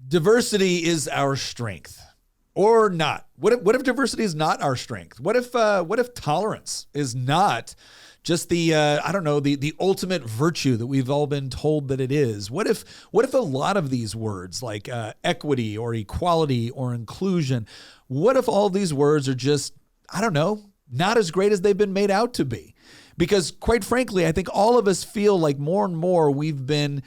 Diversity is our strength, or not. What if diversity is not our strength? What if tolerance is not just the ultimate virtue that we've all been told that it is? What if a lot of these words like equity or equality or inclusion, what if all these words are just, not as great as they've been made out to be? Because quite frankly, I think all of us feel like more and more we've been,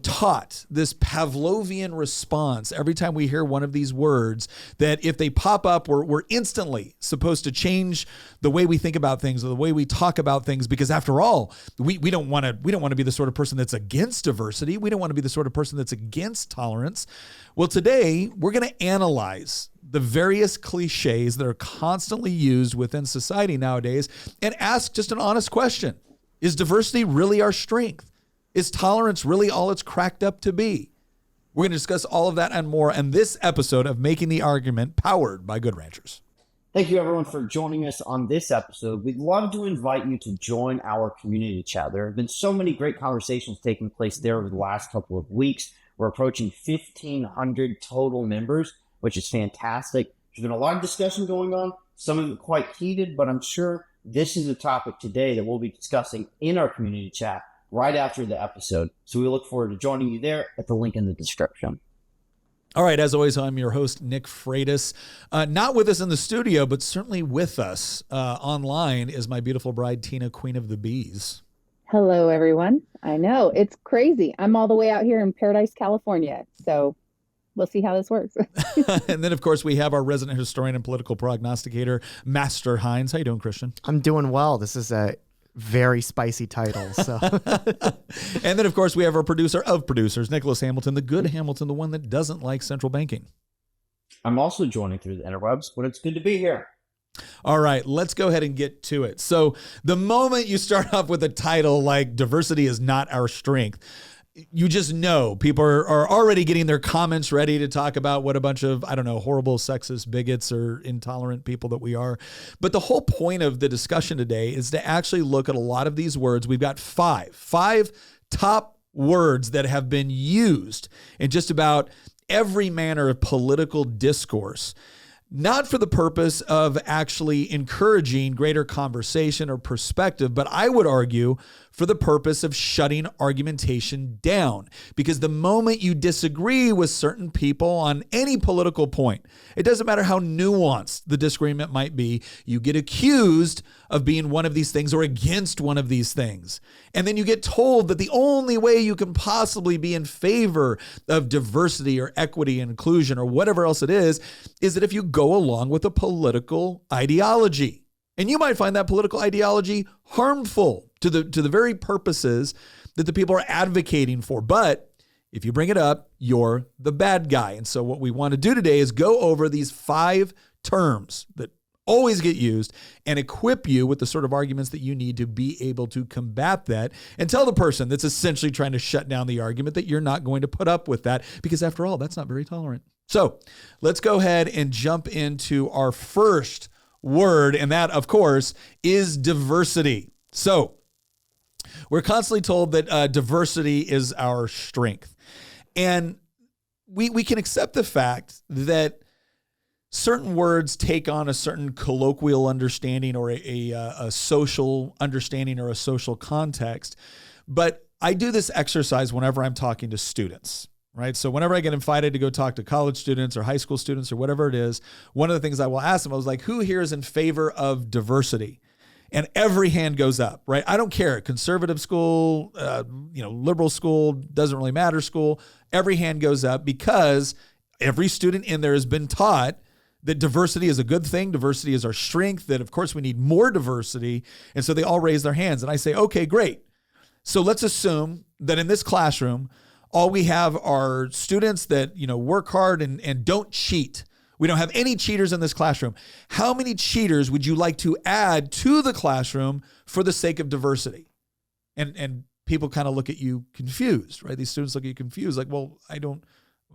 taught this Pavlovian response every time we hear one of these words, that if they pop up, we're instantly supposed to change the way we think about things or the way we talk about things. Because after all, we don't want to be the sort of person that's against diversity. We don't want to be the sort of person that's against tolerance. Well, today we're going to analyze the various cliches that are constantly used within society nowadays and ask just an honest question. Is diversity really our strength? Is tolerance really all it's cracked up to be? We're going to discuss all of that and more in this episode of Making the Argument, powered by Good Ranchers. Thank you, everyone, for joining us on this episode. We'd love to invite you to join our community chat. There have been so many great conversations taking place there over the last couple of weeks. We're approaching 1,500 total members, which is fantastic. There's been a lot of discussion going on, some of it quite heated, but I'm sure this is a topic today that we'll be discussing in our community chat right after the episode. So we look forward to joining you there at the link in the description. All right, as always, I'm your host, Nick Freitas. Not with us in the studio, but certainly with us online is my beautiful bride, Tina, Queen of the Bees. Hello, everyone. I know, it's crazy. I'm all the way out here in Paradise, California. So we'll see how this works. And then, of course, we have our resident historian and political prognosticator, Master Hines. How you doing, Christian? I'm doing well. This is a very spicy title. So, and then, of course, we have our producer of producers, Nicholas Hamilton, the good Hamilton, the one that doesn't like central banking. I'm also joining through the interwebs, but it's good to be here. All right, let's go ahead and get to it. So the moment you start off with a title like diversity is not our strength, you just know people are already getting their comments ready to talk about what a bunch of, horrible sexist bigots or intolerant people that we are. But the whole point of the discussion today is to actually look at a lot of these words. We've got five top words that have been used in just about every manner of political discourse, not for the purpose of actually encouraging greater conversation or perspective, but I would argue for the purpose of shutting argumentation down. Because the moment you disagree with certain people on any political point, it doesn't matter how nuanced the disagreement might be, you get accused of being one of these things or against one of these things. And then you get told that the only way you can possibly be in favor of diversity or equity and inclusion or whatever else it is that if you go along with a political ideology. And you might find that political ideology harmful to the very purposes that the people are advocating for. But if you bring it up, you're the bad guy. And so what we want to do today is go over these 5 terms that always get used and equip you with the sort of arguments that you need to be able to combat that, and tell the person that's essentially trying to shut down the argument that you're not going to put up with that, because after all, that's not very tolerant. So let's go ahead and jump into our first word, and that, of course, is diversity. So we're constantly told that diversity is our strength. And we can accept the fact that certain words take on a certain colloquial understanding or a social understanding or a social context. But I do this exercise whenever I'm talking to students, right? So whenever I get invited to go talk to college students or high school students or whatever it is, one of the things I will ask them, I was like, who here is in favor of diversity? And every hand goes up, right? I don't care. Conservative school, liberal school, doesn't really matter school. Every hand goes up because every student in there has been taught that diversity is a good thing. Diversity is our strength, that of course we need more diversity. And so they all raise their hands. And I say, okay, great. So let's assume that in this classroom, all we have are students that, work hard and don't cheat. We don't have any cheaters in this classroom. How many cheaters would you like to add to the classroom for the sake of diversity? And people kind of look at you confused, right? These students look at you confused, like, well,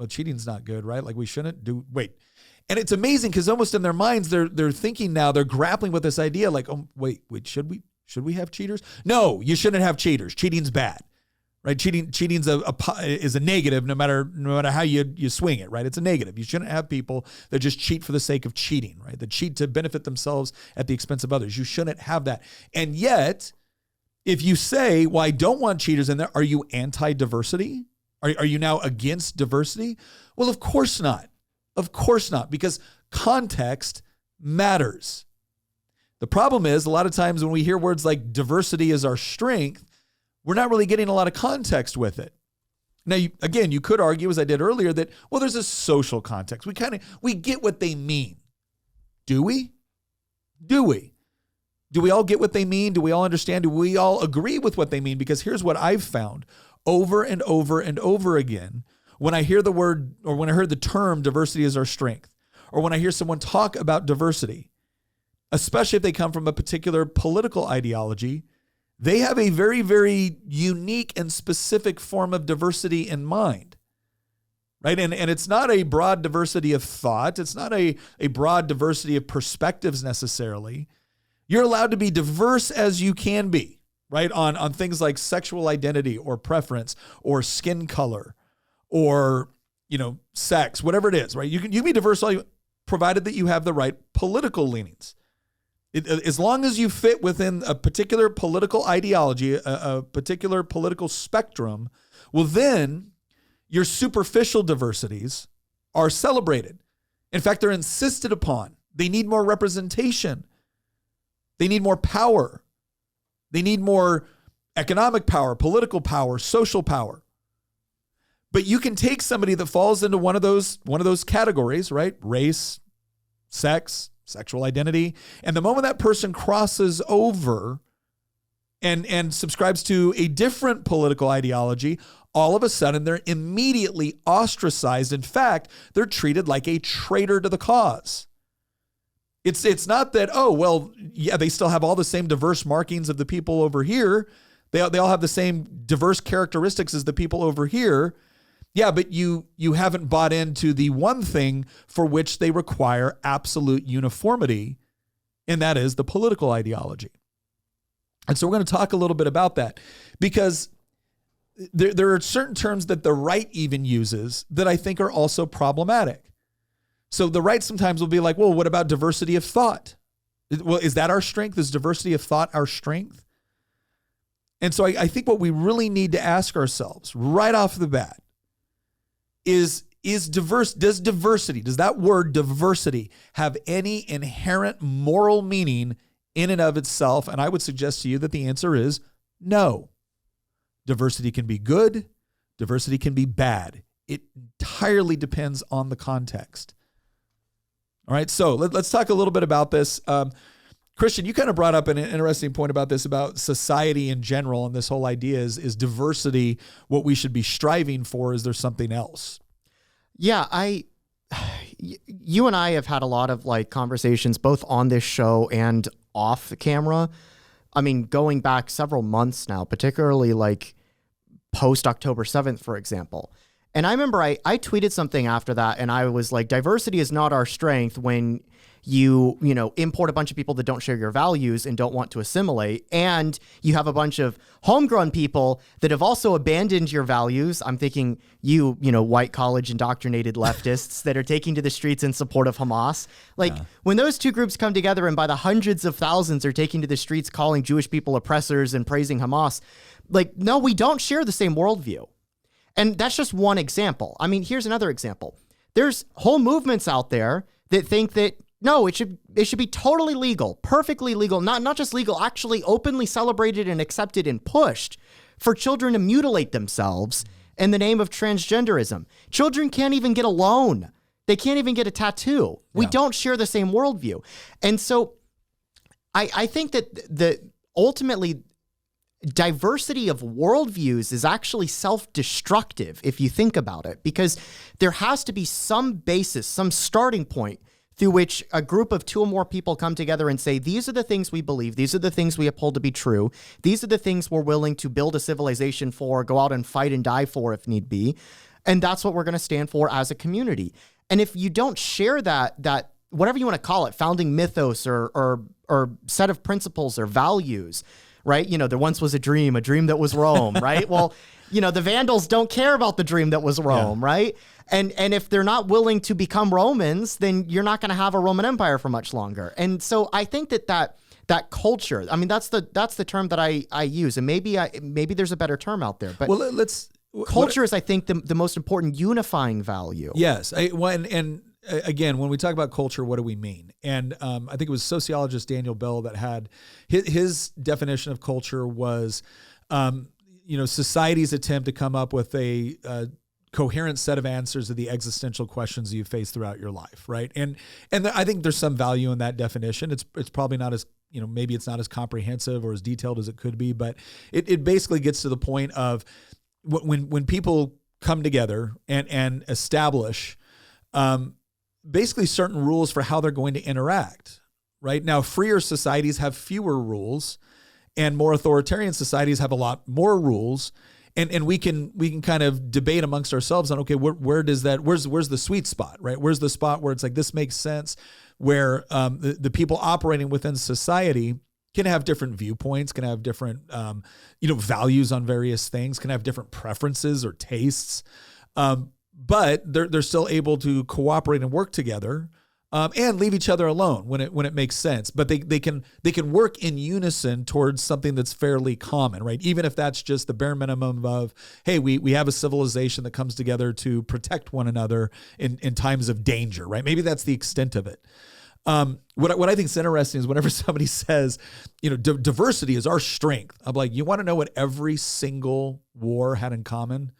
cheating's not good, right? Like we shouldn't wait. And it's amazing because almost in their minds, they're thinking now, they're grappling with this idea like, oh, wait, should we have cheaters? No, you shouldn't have cheaters. Cheating's bad, right? Cheating's is a negative no matter how you swing it, right? It's a negative. You shouldn't have people that just cheat for the sake of cheating, right? That cheat to benefit themselves at the expense of others. You shouldn't have that. And yet, if you say, well, I don't want cheaters in there, are you anti-diversity? Are you now against diversity? Well, of course not. Of course not, because context matters. The problem is a lot of times when we hear words like diversity is our strength, we're not really getting a lot of context with it. Now, you could argue, as I did earlier, that, well, there's a social context. We get what they mean. Do we? Do we all get what they mean? Do we all understand? Do we all agree with what they mean? Because here's what I've found over and over and over again. When I hear the word, or when I heard the term diversity is our strength, or when I hear someone talk about diversity, especially if they come from a particular political ideology, they have a very, very unique and specific form of diversity in mind, right? And it's not a broad diversity of thought. It's not a broad diversity of perspectives necessarily. You're allowed to be diverse as you can be, right? On things like sexual identity or preference or skin color or, sex, whatever it is, right? You can be diverse provided that you have the right political leanings. As long as you fit within a particular political ideology, a particular political spectrum, well, then your superficial diversities are celebrated. In fact, they're insisted upon. They need more representation. They need more power. They need more economic power, political power, social power. But you can take somebody that falls into one of those categories, right? Race, sex, sexual identity. And the moment that person crosses over and subscribes to a different political ideology, all of a sudden they're immediately ostracized. In fact, they're treated like a traitor to the cause. It's not that, oh, well, yeah, they still have all the same diverse markings of the people over here. They all have the same diverse characteristics as the people over here. Yeah, but you haven't bought into the one thing for which they require absolute uniformity, and that is the political ideology. And so we're going to talk a little bit about that, because there are certain terms that the right even uses that I think are also problematic. So the right sometimes will be like, well, what about diversity of thought? Well, is that our strength? Is diversity of thought our strength? And so I think what we really need to ask ourselves right off the bat does that word diversity have any inherent moral meaning in and of itself? And I would suggest to you that the answer is no. Diversity can be good. Diversity can be bad. It entirely depends on the context. All right, so let's talk a little bit about this. Christian, you kind of brought up an interesting point about this, about society in general, and this whole idea is diversity what we should be striving for? Is there something else? Yeah, you and I have had a lot of conversations both on this show and off the camera. I mean, going back several months now, particularly post October 7th, for example. And I remember I tweeted something after that, and I was like, diversity is not our strength when you import a bunch of people that don't share your values and don't want to assimilate, and you have a bunch of homegrown people that have also abandoned your values. I'm thinking white college indoctrinated leftists that are taking to the streets in support of Hamas. When those two groups come together and by the hundreds of thousands are taking to the streets calling Jewish people oppressors and praising Hamas, no, we don't share the same worldview. And that's just one example. I mean, here's another example. There's whole movements out there that think that no, it should be totally legal, perfectly legal, not just legal, actually openly celebrated and accepted and pushed for children to mutilate themselves in the name of transgenderism. Children can't even get a loan. They can't even get a tattoo. We don't share the same worldview. And so I think that ultimately diversity of worldviews is actually self-destructive if you think about it, because there has to be some basis, some starting point through which a group of two or more people come together and say, these are the things we believe, these are the things we uphold to be true, these are the things we're willing to build a civilization for, go out and fight and die for if need be, and that's what we're going to stand for as a community. And if you don't share that whatever you want to call it, founding mythos or set of principles or values, right? There once was a dream that was Rome, right? Well, the Vandals don't care about the dream that was Rome, right? And if they're not willing to become Romans, then you're not going to have a Roman Empire for much longer. And so I think that culture, I mean, that's the term that I use, and maybe there's a better term out there, but culture is, I think, the most important unifying value. Yes. Again, when we talk about culture, what do we mean? And I think it was sociologist Daniel Bell that had his definition of culture was, society's attempt to come up with a coherent set of answers to the existential questions you face throughout your life, right? And I think there's some value in that definition. It's probably not as, maybe it's not as comprehensive or as detailed as it could be, but it basically gets to the point of when people come together and establish basically certain rules for how they're going to interact, right? Now, freer societies have fewer rules, and more authoritarian societies have a lot more rules. And we can kind of debate amongst ourselves on, okay, where's the sweet spot, right? Where's the spot where it's like, this makes sense, where the people operating within society can have different viewpoints, can have different, values on various things, can have different preferences or tastes. But they're still able to cooperate and work together, and leave each other alone when it makes sense. But they can work in unison towards something that's fairly common, right? Even if that's just the bare minimum of, hey, we have a civilization that comes together to protect one another in times of danger, right? Maybe that's the extent of it. What I think is interesting is whenever somebody says, diversity is our strength, I'm like, you want to know what every single war had in common?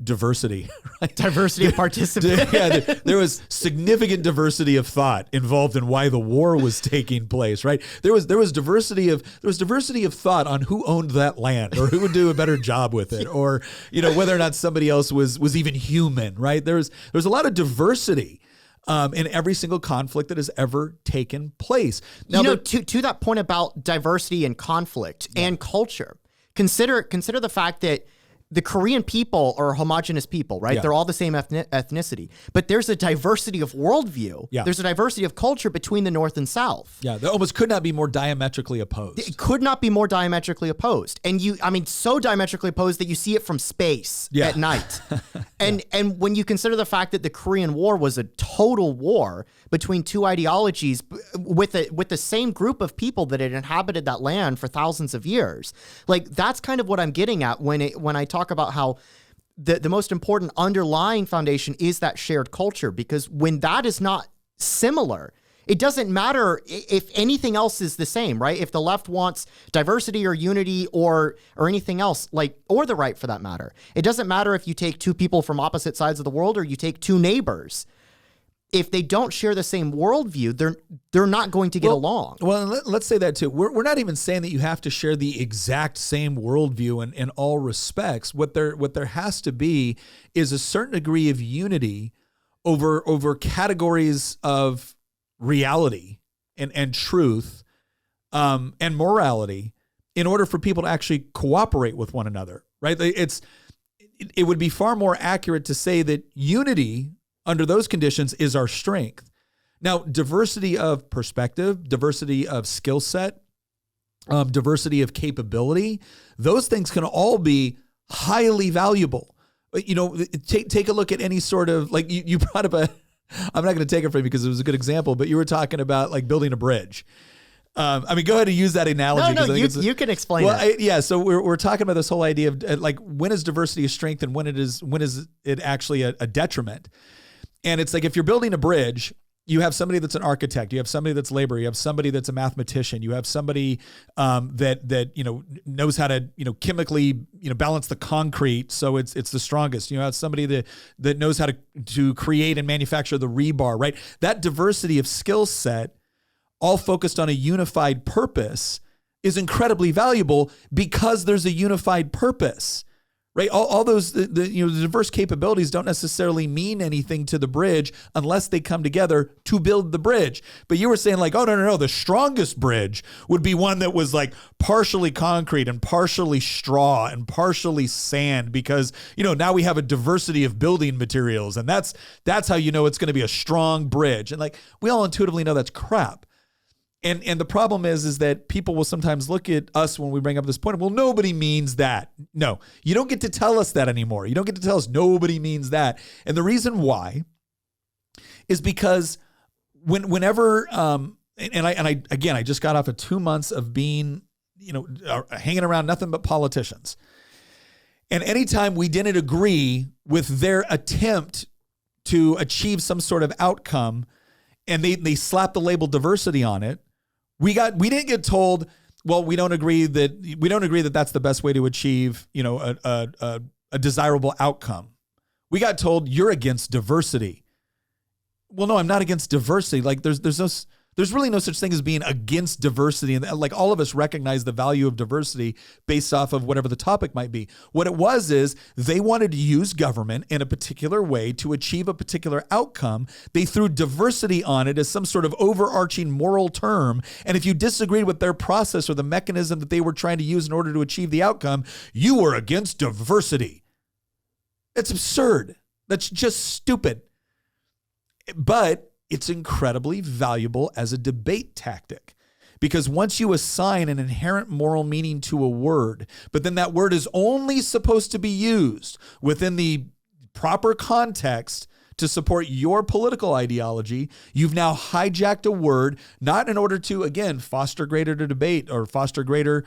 Diversity, right? Diversity of participants. Yeah, there was significant diversity of thought involved in why the war was taking place, right? There was diversity of thought on who owned that land, or who would do a better job with it, or whether or not somebody else was even human, right? There's a lot of diversity in every single conflict that has ever taken place. Now, to that point about diversity and conflict and culture, consider the fact that the Korean people are homogenous people, right? Yeah. They're all the same ethnicity, but there's a diversity of worldview. Yeah. There's a diversity of culture between the North and South. Yeah, they almost could not be more diametrically opposed. It could not be more diametrically opposed. And so diametrically opposed that you see it from space at night. And when you consider the fact that the Korean War was a total war between two ideologies with the same group of people that had inhabited that land for thousands of years, like that's kind of what I'm getting at when I talk about how the most important underlying foundation is that shared culture, because when that is not similar, it doesn't matter if anything else is the same, right? If the left wants diversity or unity or anything else, or the right for that matter, it doesn't matter if you take two people from opposite sides of the world or you take two neighbors. If they don't share the same worldview, they're not going to get along. Well, let's say that too. We're not even saying that you have to share the exact same worldview in all respects. What there has to be is a certain degree of unity over categories of reality and truth and morality in order for people to actually cooperate with one another, right? It would be far more accurate to say that unity under those conditions is our strength. Now, diversity of perspective, diversity of skill set, diversity of capability, those things can all be highly valuable. Take a look at any sort of, you brought up I'm not going to take it from you because it was a good example, but you were talking about building a bridge. Go ahead and use that analogy. No, you can explain that. So we're talking about this whole idea of when is diversity a strength and when is it actually a detriment? And it's like, if you're building a bridge, you have somebody that's an architect, you have somebody that's labor, you have somebody that's a mathematician, you have somebody that knows how to chemically balance the concrete so it's the strongest. You have somebody that knows how to create and manufacture the rebar, right? That diversity of skill set, all focused on a unified purpose, is incredibly valuable because there's a unified purpose. Right, all those the diverse capabilities don't necessarily mean anything to the bridge unless they come together to build the bridge. But you were saying oh no, the strongest bridge would be one that was partially concrete and partially straw and partially sand, because now we have a diversity of building materials, and that's how it's going to be a strong bridge. And we all intuitively know that's crap. And the problem is that people will sometimes look at us when we bring up this point. Well, nobody means that. No, you don't get to tell us that anymore. You don't get to tell us nobody means that. And the reason why is because whenever I just got off of 2 months of being, hanging around nothing but politicians. And anytime we didn't agree with their attempt to achieve some sort of outcome, and they slapped the label diversity on it, we didn't get told, well, we don't agree that that's the best way to achieve, a desirable outcome. We got told you're against diversity. Well, no, I'm not against diversity. Like there's really no such thing as being against diversity. And like all of us recognize the value of diversity based off of whatever the topic might be. What it was is they wanted to use government in a particular way to achieve a particular outcome. They threw diversity on it as some sort of overarching moral term. And if you disagreed with their process or the mechanism that they were trying to use in order to achieve the outcome, you were against diversity. It's absurd. That's just stupid. But it's incredibly valuable as a debate tactic, because once you assign an inherent moral meaning to a word, but then that word is only supposed to be used within the proper context to support your political ideology, you've now hijacked a word, not in order to, again, foster greater debate or foster greater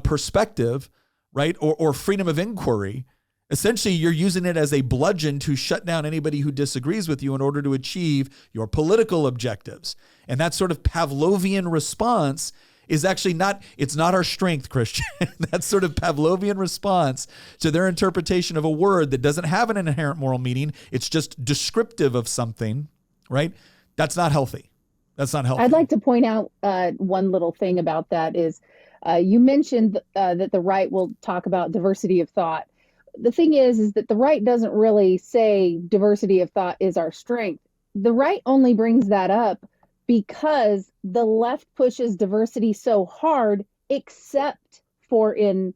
perspective, right? Or freedom of inquiry. Essentially, you're using it as a bludgeon to shut down anybody who disagrees with you in order to achieve your political objectives. And that sort of Pavlovian response is actually it's not our strength, Christian. That sort of Pavlovian response to their interpretation of a word that doesn't have an inherent moral meaning. It's just descriptive of something, right? That's not healthy. That's not healthy. I'd like to point out one little thing about that is you mentioned that the right will talk about diversity of thought. The thing is that the right doesn't really say diversity of thought is our strength. The right only brings that up because the left pushes diversity so hard, except for in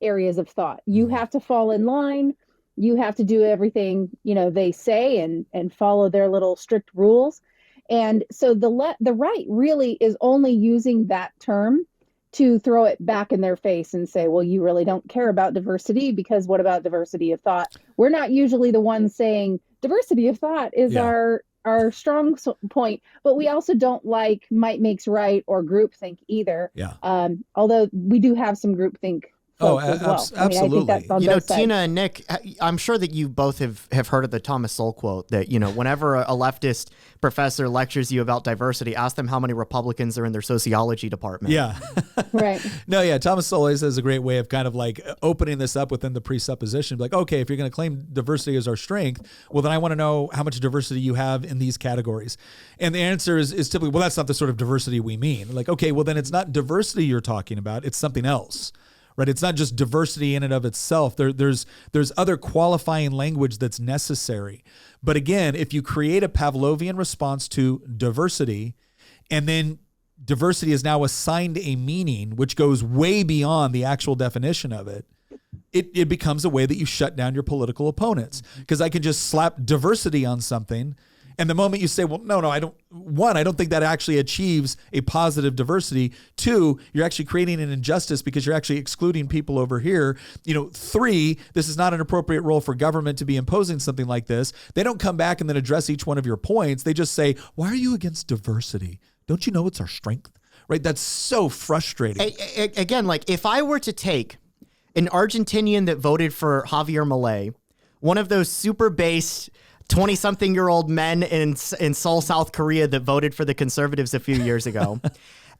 areas of thought. You have to fall in line. You have to do everything, they say and follow their little strict rules. And so the right really is only using that term to throw it back in their face and say, well, you really don't care about diversity because what about diversity of thought? We're not usually the ones saying diversity of thought is our strong point, but we also don't like might makes right or groupthink either. Yeah. Although we do have some groupthink folks as well. Absolutely. I think that's on both sides. Tina and Nick, I'm sure that you both have heard of the Thomas Sowell quote that, whenever a leftist professor lectures you about diversity, ask them how many Republicans are in their sociology department. Yeah. Right. No, yeah. Thomas Sowell has a great way of kind of like opening this up within the presupposition. Like, okay, if you're going to claim diversity as our strength, well, then I want to know how much diversity you have in these categories. And the answer is typically, well, that's not the sort of diversity we mean. Like, okay, well, then it's not diversity you're talking about. It's something else. Right, it's not just diversity in and of itself. There's other qualifying language that's necessary. But again, if you create a Pavlovian response to diversity, and then diversity is now assigned a meaning which goes way beyond the actual definition of it, it becomes a way that you shut down your political opponents. Because I can just slap diversity on something, and the moment you say, well, no, I don't think that actually achieves a positive diversity. 2, you're actually creating an injustice because you're actually excluding people over here. 3, this is not an appropriate role for government to be imposing something like this. They don't come back and then address each one of your points. They just say, why are you against diversity? Don't you know it's our strength? Right? That's so frustrating. Again, like if I were to take an Argentinian that voted for Javier Milei, one of those super based 20-something-year-old men in Seoul, South Korea that voted for the conservatives a few years ago,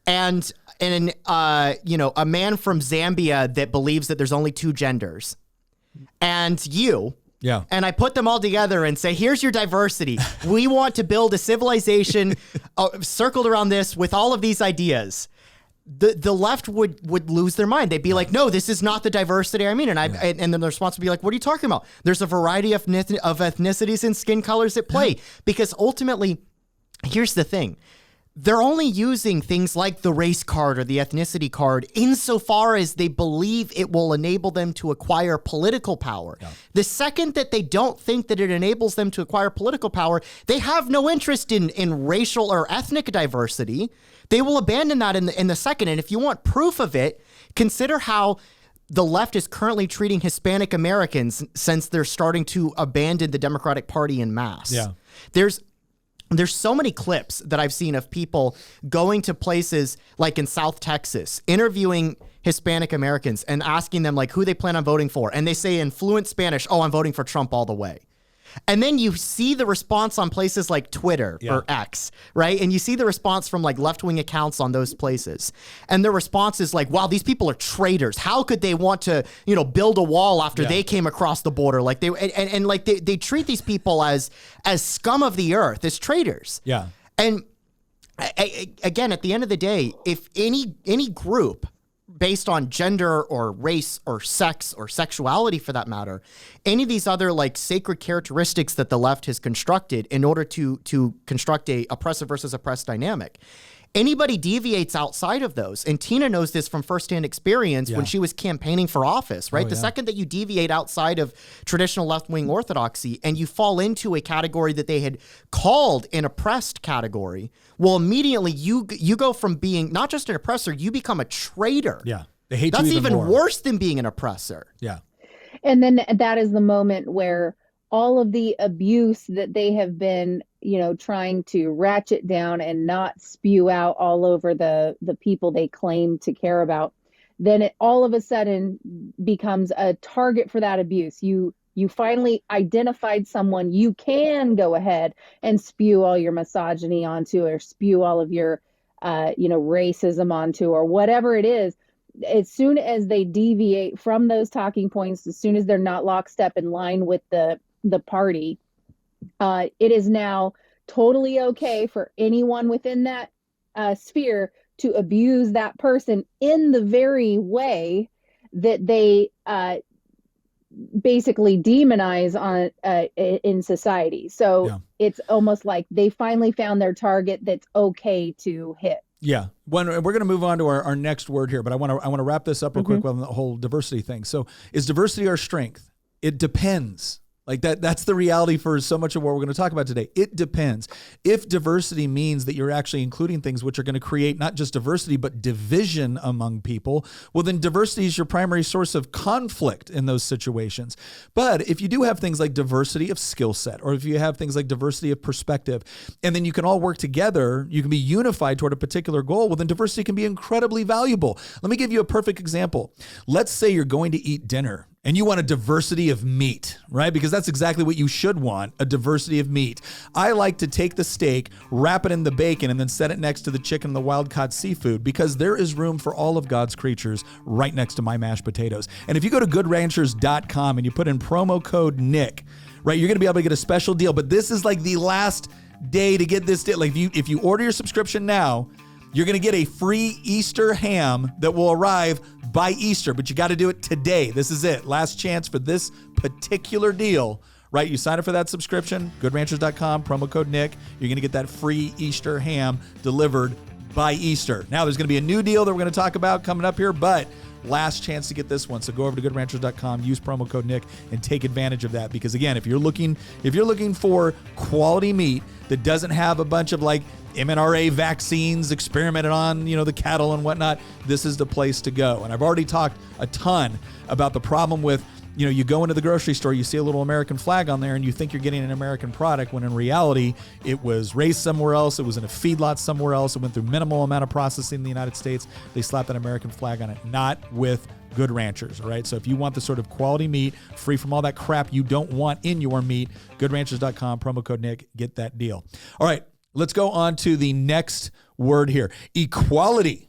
and a man from Zambia that believes that there's only 2 genders, and you. Yeah. And I put them all together and say, here's your diversity. We want to build a civilization circled around this with all of these ideas. The left would lose their mind. They'd be like, no, this is not the diversity I mean. And then the response would be like, what are you talking about? There's a variety of ethnicities and skin colors at play. Because ultimately, here's the thing. they're only using things like the race card or the ethnicity card insofar as they believe it will enable them to acquire political power. Yeah. The second that they don't think that it enables them to acquire political power, they have no interest in racial or ethnic diversity. They will abandon that in the second. And if you want proof of it, consider how the left is currently treating Hispanic Americans since they're starting to abandon the Democratic Party en masse. Yeah. There's so many clips that I've seen of people going to places like in South Texas, interviewing Hispanic Americans and asking them like who they plan on voting for. And they say in fluent Spanish, oh, I'm voting for Trump all the way. And then you see the response on places like Twitter or X, right? And you see the response from like left-wing accounts on those places. And the response is like, wow, these people are traitors. How could they want to, build a wall after they came across the border? Like they treat these people as scum of the earth, as traitors. Yeah. And again, at the end of the day, if any group based on gender or race or sex or sexuality for that matter, any of these other like sacred characteristics that the left has constructed in order to construct a oppressive versus oppressed dynamic, anybody deviates outside of those. And Tina knows this from firsthand experience when she was campaigning for office, right? The second that you deviate outside of traditional left-wing orthodoxy and you fall into a category that they had called an oppressed category, well, immediately you go from being not just an oppressor, you become a traitor. Yeah. They hate That's you even more. worse than being an oppressor. Yeah. And then that is the moment where all of the abuse that they have been, trying to ratchet down and not spew out all over the people they claim to care about, then it all of a sudden becomes a target for that abuse. You finally identified someone you can go ahead and spew all your misogyny onto, or spew all of your, racism onto, or whatever it is. As soon as they deviate from those talking points, as soon as they're not lockstep in line with the party, it is now totally okay for anyone within that sphere to abuse that person in the very way that they basically demonize on in society. So it's almost like they finally found their target that's okay to hit. Yeah. We're going to move on to our next word here, but I want to wrap this up real quick on the whole diversity thing. So is diversity our strength? It depends. Like that's the reality for so much of what we're going to talk about today. It depends. If diversity means that you're actually including things which are going to create not just diversity, but division among people, well, then diversity is your primary source of conflict in those situations. But if you do have things like diversity of skill set, or if you have things like diversity of perspective, and then you can all work together, you can be unified toward a particular goal, well, then diversity can be incredibly valuable. Let me give you a perfect example. Let's say you're going to eat dinner and you want a diversity of meat, right? Because that's exactly what you should want, a diversity of meat. I like to take the steak, wrap it in the bacon, and then set it next to the chicken and the wild-caught seafood, because there is room for all of God's creatures right next to my mashed potatoes. And if you go to goodranchers.com and you put in promo code Nick, right, you're going to be able to get a special deal. But this is like the last day to get this deal. Like if you order your subscription now, you're going to get a free Easter ham that will arrive by Easter, but you got to do it today. This is it. Last chance for this particular deal, right? You sign up for that subscription, goodranchers.com, promo code Nick. You're going to get that free Easter ham delivered by Easter. Now, there's going to be a new deal that we're going to talk about coming up here, but last chance to get this one. So go over to goodranchers.com, use promo code Nick, and take advantage of that. Because again, if you're looking for quality meat that doesn't have a bunch of like mRNA vaccines experimented on, the cattle and whatnot, this is the place to go. And I've already talked a ton about the problem with, you go into the grocery store, you see a little American flag on there and you think you're getting an American product, when in reality, it was raised somewhere else. It was in a feedlot somewhere else. It went through minimal amount of processing in the United States. They slapped an American flag on it, not with Good Ranchers, all right? So if you want the sort of quality meat, free from all that crap you don't want in your meat, goodranchers.com, promo code Nick, get that deal. All right, let's go on to the next word here. Equality.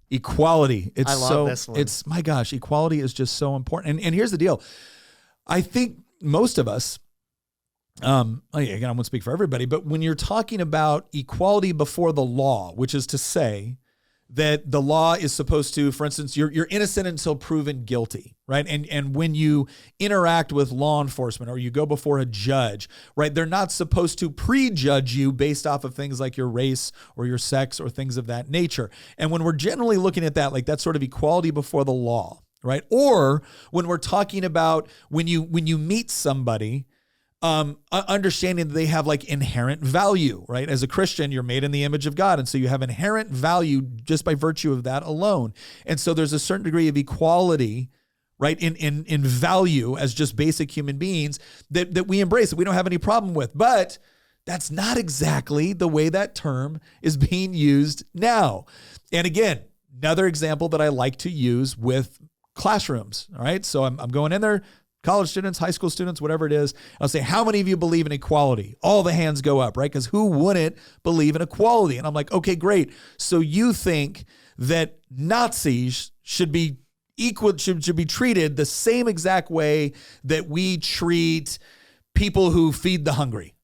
Equality. I love this one. My gosh, equality is just so important. And here's the deal. I think most of us, again, I won't speak for everybody, but when you're talking about equality before the law, which is to say that the law is supposed to, for instance, you're innocent until proven guilty, right? And when you interact with law enforcement or you go before a judge, right, they're not supposed to prejudge you based off of things like your race or your sex or things of that nature. And when we're generally looking at that, like that sort of equality before the law, right? Or when we're talking about when you meet somebody, understanding that they have like inherent value, right? As a Christian, you're made in the image of God. And so you have inherent value just by virtue of that alone. And so there's a certain degree of equality, right? In value as just basic human beings that we embrace, that we don't have any problem with. But that's not exactly the way that term is being used now. And again, another example that I like to use with classrooms. All right. So I'm going in there, college students, high school students, whatever it is. I'll say, how many of you believe in equality? All the hands go up, right? Because who wouldn't believe in equality? And I'm like, okay, great. So you think that Nazis should be equal, should be treated the same exact way that we treat people who feed the hungry.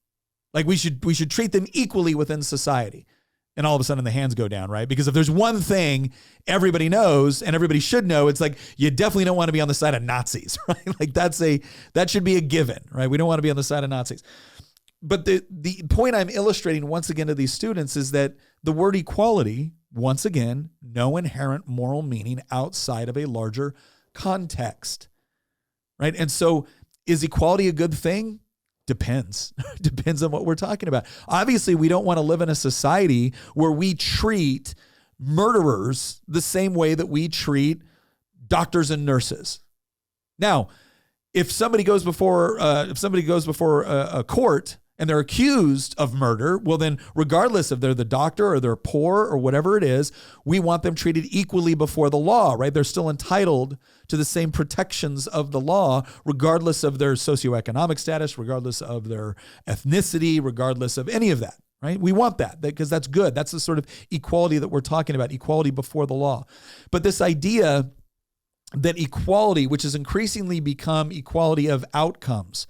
Like we should treat them equally within society. And all of a sudden the hands go down, right? Because if there's one thing everybody knows and everybody should know, it's like, you definitely don't want to be on the side of Nazis, right? Like that should be a given, right? We don't want to be on the side of Nazis. But the point I'm illustrating once again to these students is that the word equality, once again, no inherent moral meaning outside of a larger context, right? And so is equality a good thing? Depends. Depends on what we're talking about. Obviously, we don't want to live in a society where we treat murderers the same way that we treat doctors and nurses. Now, if somebody goes before a court and they're accused of murder, well then, regardless if they're the doctor or they're poor or whatever it is, we want them treated equally before the law, right? They're still entitled to the same protections of the law, regardless of their socioeconomic status, regardless of their ethnicity, regardless of any of that, right? We want that because that's good. That's the sort of equality that we're talking about, equality before the law. But this idea that equality, which has increasingly become equality of outcomes,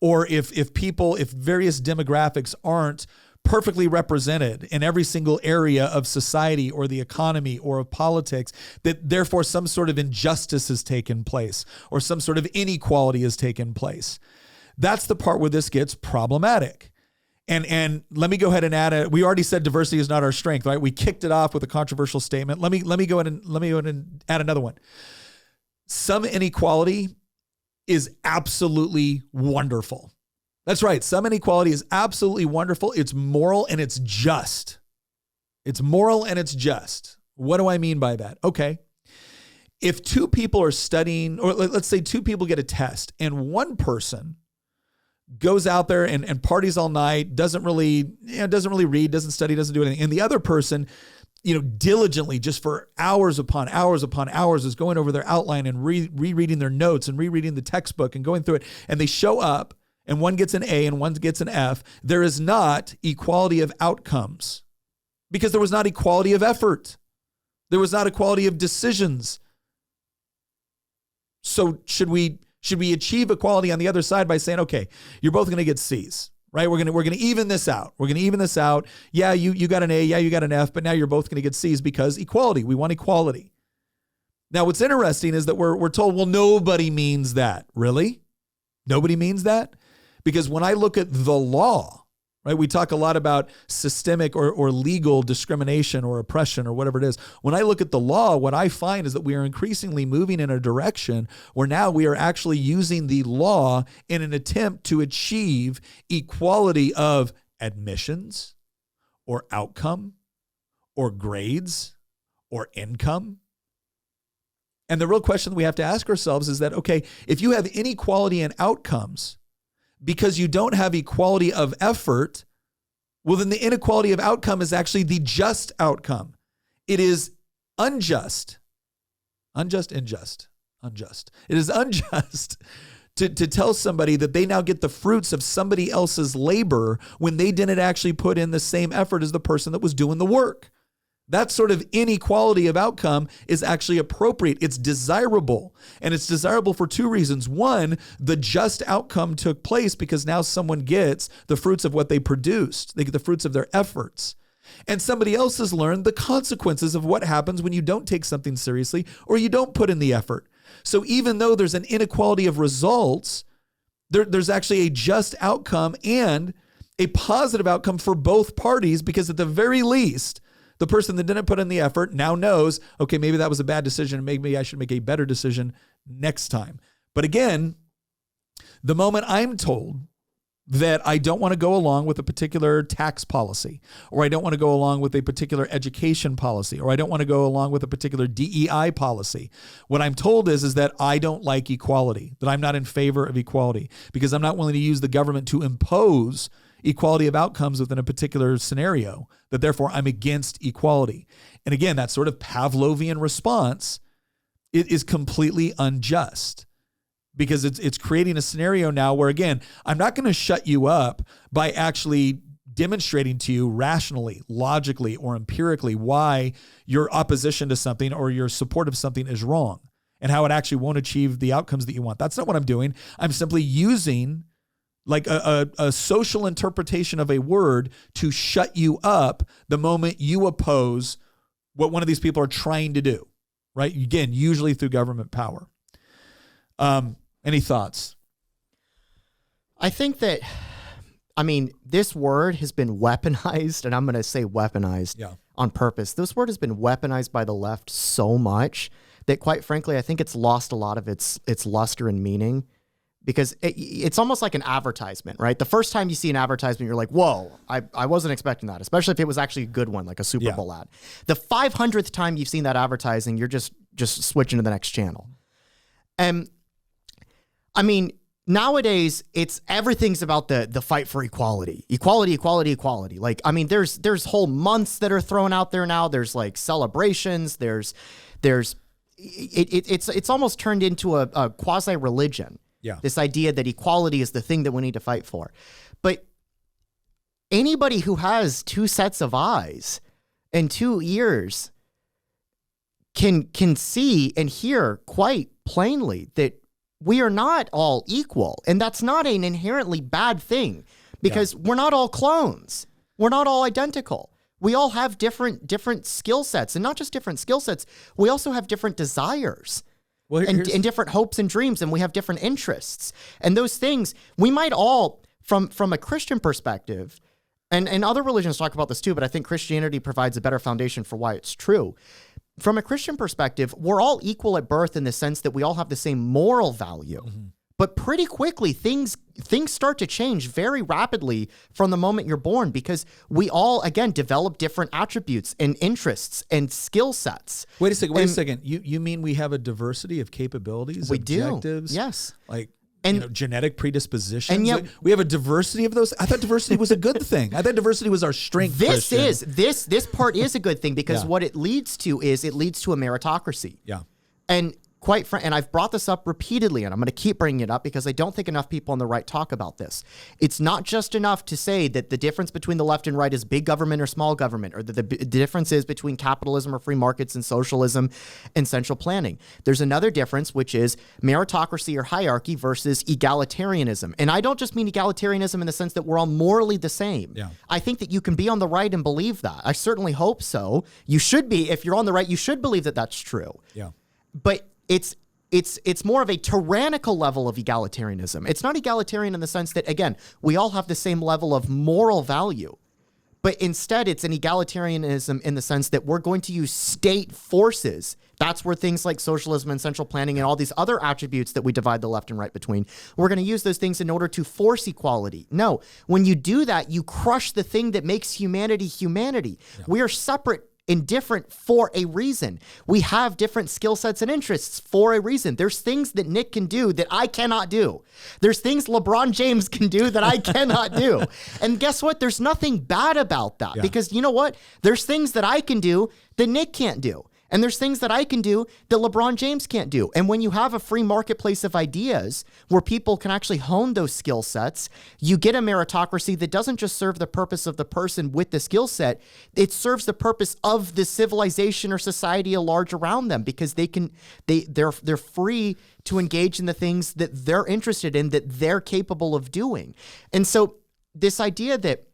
or if various demographics aren't perfectly represented in every single area of society or the economy or of politics, that therefore some sort of injustice has taken place or some sort of inequality has taken place. That's the part where this gets problematic. And let me go ahead and add we already said diversity is not our strength, right? We kicked it off with a controversial statement. Let me go ahead and add another one. Some inequality is absolutely wonderful. That's right. Some inequality is absolutely wonderful. It's moral and it's just. It's moral and it's just. What do I mean by that? Okay. If two people are studying, or let's say two people get a test and one person goes out there and parties all night, doesn't really read, doesn't study, doesn't do anything. And the other person, diligently, just for hours upon hours upon hours, is going over their outline and rereading their notes and rereading the textbook and going through it. And they show up and one gets an A and one gets an F. There is not equality of outcomes because there was not equality of effort. There was not equality of decisions. So should we achieve equality on the other side by saying, okay, you're both going to get C's? Right? We're going to even this out. We're going to even this out. Yeah, you got an A. Yeah, you got an F, but now you're both going to get C's because equality. We want equality. Now, what's interesting is that we're told, well, nobody means that. Really? Nobody means that? Because when I look at the law, right, we talk a lot about systemic or legal discrimination or oppression or whatever it is. When I look at the law, what I find is that we are increasingly moving in a direction where now we are actually using the law in an attempt to achieve equality of admissions or outcome or grades or income. And the real question that we have to ask ourselves is that, okay, if you have inequality in outcomes because you don't have equality of effort, well, then the inequality of outcome is actually the just outcome. It is unjust. It is unjust to tell somebody that they now get the fruits of somebody else's labor when they didn't actually put in the same effort as the person that was doing the work. That sort of inequality of outcome is actually appropriate. It's desirable. And it's desirable for two reasons. One, the just outcome took place because now someone gets the fruits of what they produced. They get the fruits of their efforts. And somebody else has learned the consequences of what happens when you don't take something seriously or you don't put in the effort. So even though there's an inequality of results, there's actually a just outcome and a positive outcome for both parties, because at the very least, the person that didn't put in the effort now knows, okay, maybe that was a bad decision. Maybe I should make a better decision next time. But again, the moment I'm told that I don't want to go along with a particular tax policy, or I don't want to go along with a particular education policy, or I don't want to go along with a particular DEI policy, what I'm told is that I don't like equality, that I'm not in favor of equality, because I'm not willing to use the government to impose equality of outcomes within a particular scenario, that therefore I'm against equality. And again, that sort of Pavlovian response, it is completely unjust, because it's creating a scenario now where, again, I'm not going to shut you up by actually demonstrating to you rationally, logically, or empirically why your opposition to something or your support of something is wrong and how it actually won't achieve the outcomes that you want. That's not what I'm doing. I'm simply using like a social interpretation of a word to shut you up the moment you oppose what one of these people are trying to do, right? Again, usually through government power. Any thoughts? I think that, this word has been weaponized, and I'm going to say weaponized on purpose. This word has been weaponized by the left so much that, quite frankly, I think it's lost a lot of its luster and meaning. Because it's almost like an advertisement, right? The first time you see an advertisement, you're like, whoa, I wasn't expecting that, especially if it was actually a good one, like a Super Bowl ad. The 500th time you've seen that advertising, you're just switching to the next channel. And nowadays, everything's about the fight for equality. Equality. Like, there's whole months that are thrown out there now. There's like celebrations. It's almost turned into a quasi-religion. Yeah. This idea that equality is the thing that we need to fight for. But anybody who has two sets of eyes and two ears can see and hear quite plainly that we are not all equal. And that's not an inherently bad thing, because we're not all clones. We're not all identical. We all have different skill sets, and not just different skill sets. We also have different desires. Well, and different hopes and dreams, and we have different interests. And those things, we might all, from a Christian perspective, and other religions talk about this too, but I think Christianity provides a better foundation for why it's true. From a Christian perspective, we're all equal at birth in the sense that we all have the same moral value. Mm-hmm. But pretty quickly, things start to change very rapidly from the moment you're born, because we all, again, develop different attributes and interests and skill sets. Wait a second. You mean we have a diversity of capabilities, we objectives? Do, yes. Like, genetic predispositions? And yet, like, we have a diversity of those? I thought diversity was a good thing. I thought diversity was our strength. This part is a good thing, because what it leads to is a meritocracy. Yeah. And and I've brought this up repeatedly, and I'm going to keep bringing it up because I don't think enough people on the right talk about this. It's not just enough to say that the difference between the left and right is big government or small government, or that the difference is between capitalism or free markets and socialism and central planning. There's another difference, which is meritocracy or hierarchy versus egalitarianism. And I don't just mean egalitarianism in the sense that we're all morally the same. Yeah. I think that you can be on the right and believe that. I certainly hope so. You should be. If you're on the right, you should believe that that's true. Yeah. But it's more of a tyrannical level of egalitarianism. It's not egalitarian in the sense that, again, we all have the same level of moral value, but instead it's an egalitarianism in the sense that we're going to use state forces. That's where things like socialism and central planning and all these other attributes that we divide the left and right between, we're going to use those things in order to force equality. No, when you do that, you crush the thing that makes humanity humanity. Yeah. We are separate and different for a reason. We have different skill sets and interests for a reason. There's things that Nick can do that I cannot do. There's things LeBron James can do that I cannot do. And guess what? There's nothing bad about that, because you know what? There's things that I can do that Nick can't do. And there's things that I can do that LeBron James can't do. And when you have a free marketplace of ideas where people can actually hone those skill sets, you get a meritocracy that doesn't just serve the purpose of the person with the skill set, it serves the purpose of the civilization or society at large around them, because they're free to engage in the things that they're interested in, that they're capable of doing. And so this idea that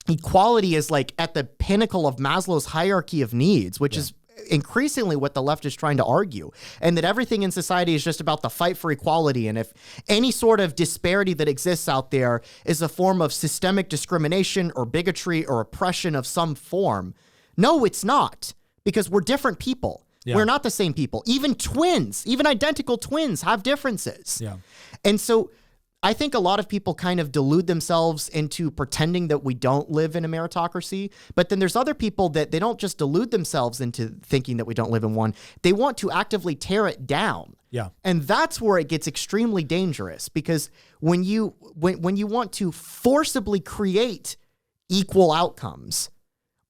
equality is like at the pinnacle of Maslow's hierarchy of needs, which is increasingly what the left is trying to argue, and that everything in society is just about the fight for equality. And if any sort of disparity that exists out there is a form of systemic discrimination or bigotry or oppression of some form, no, it's not, because we're different people. Yeah. We're not the same people. Even twins, even identical twins have differences. Yeah. And so I think a lot of people kind of delude themselves into pretending that we don't live in a meritocracy. But then there's other people that they don't just delude themselves into thinking that we don't live in one. They want to actively tear it down. Yeah. And that's where it gets extremely dangerous, because when you want to forcibly create equal outcomes,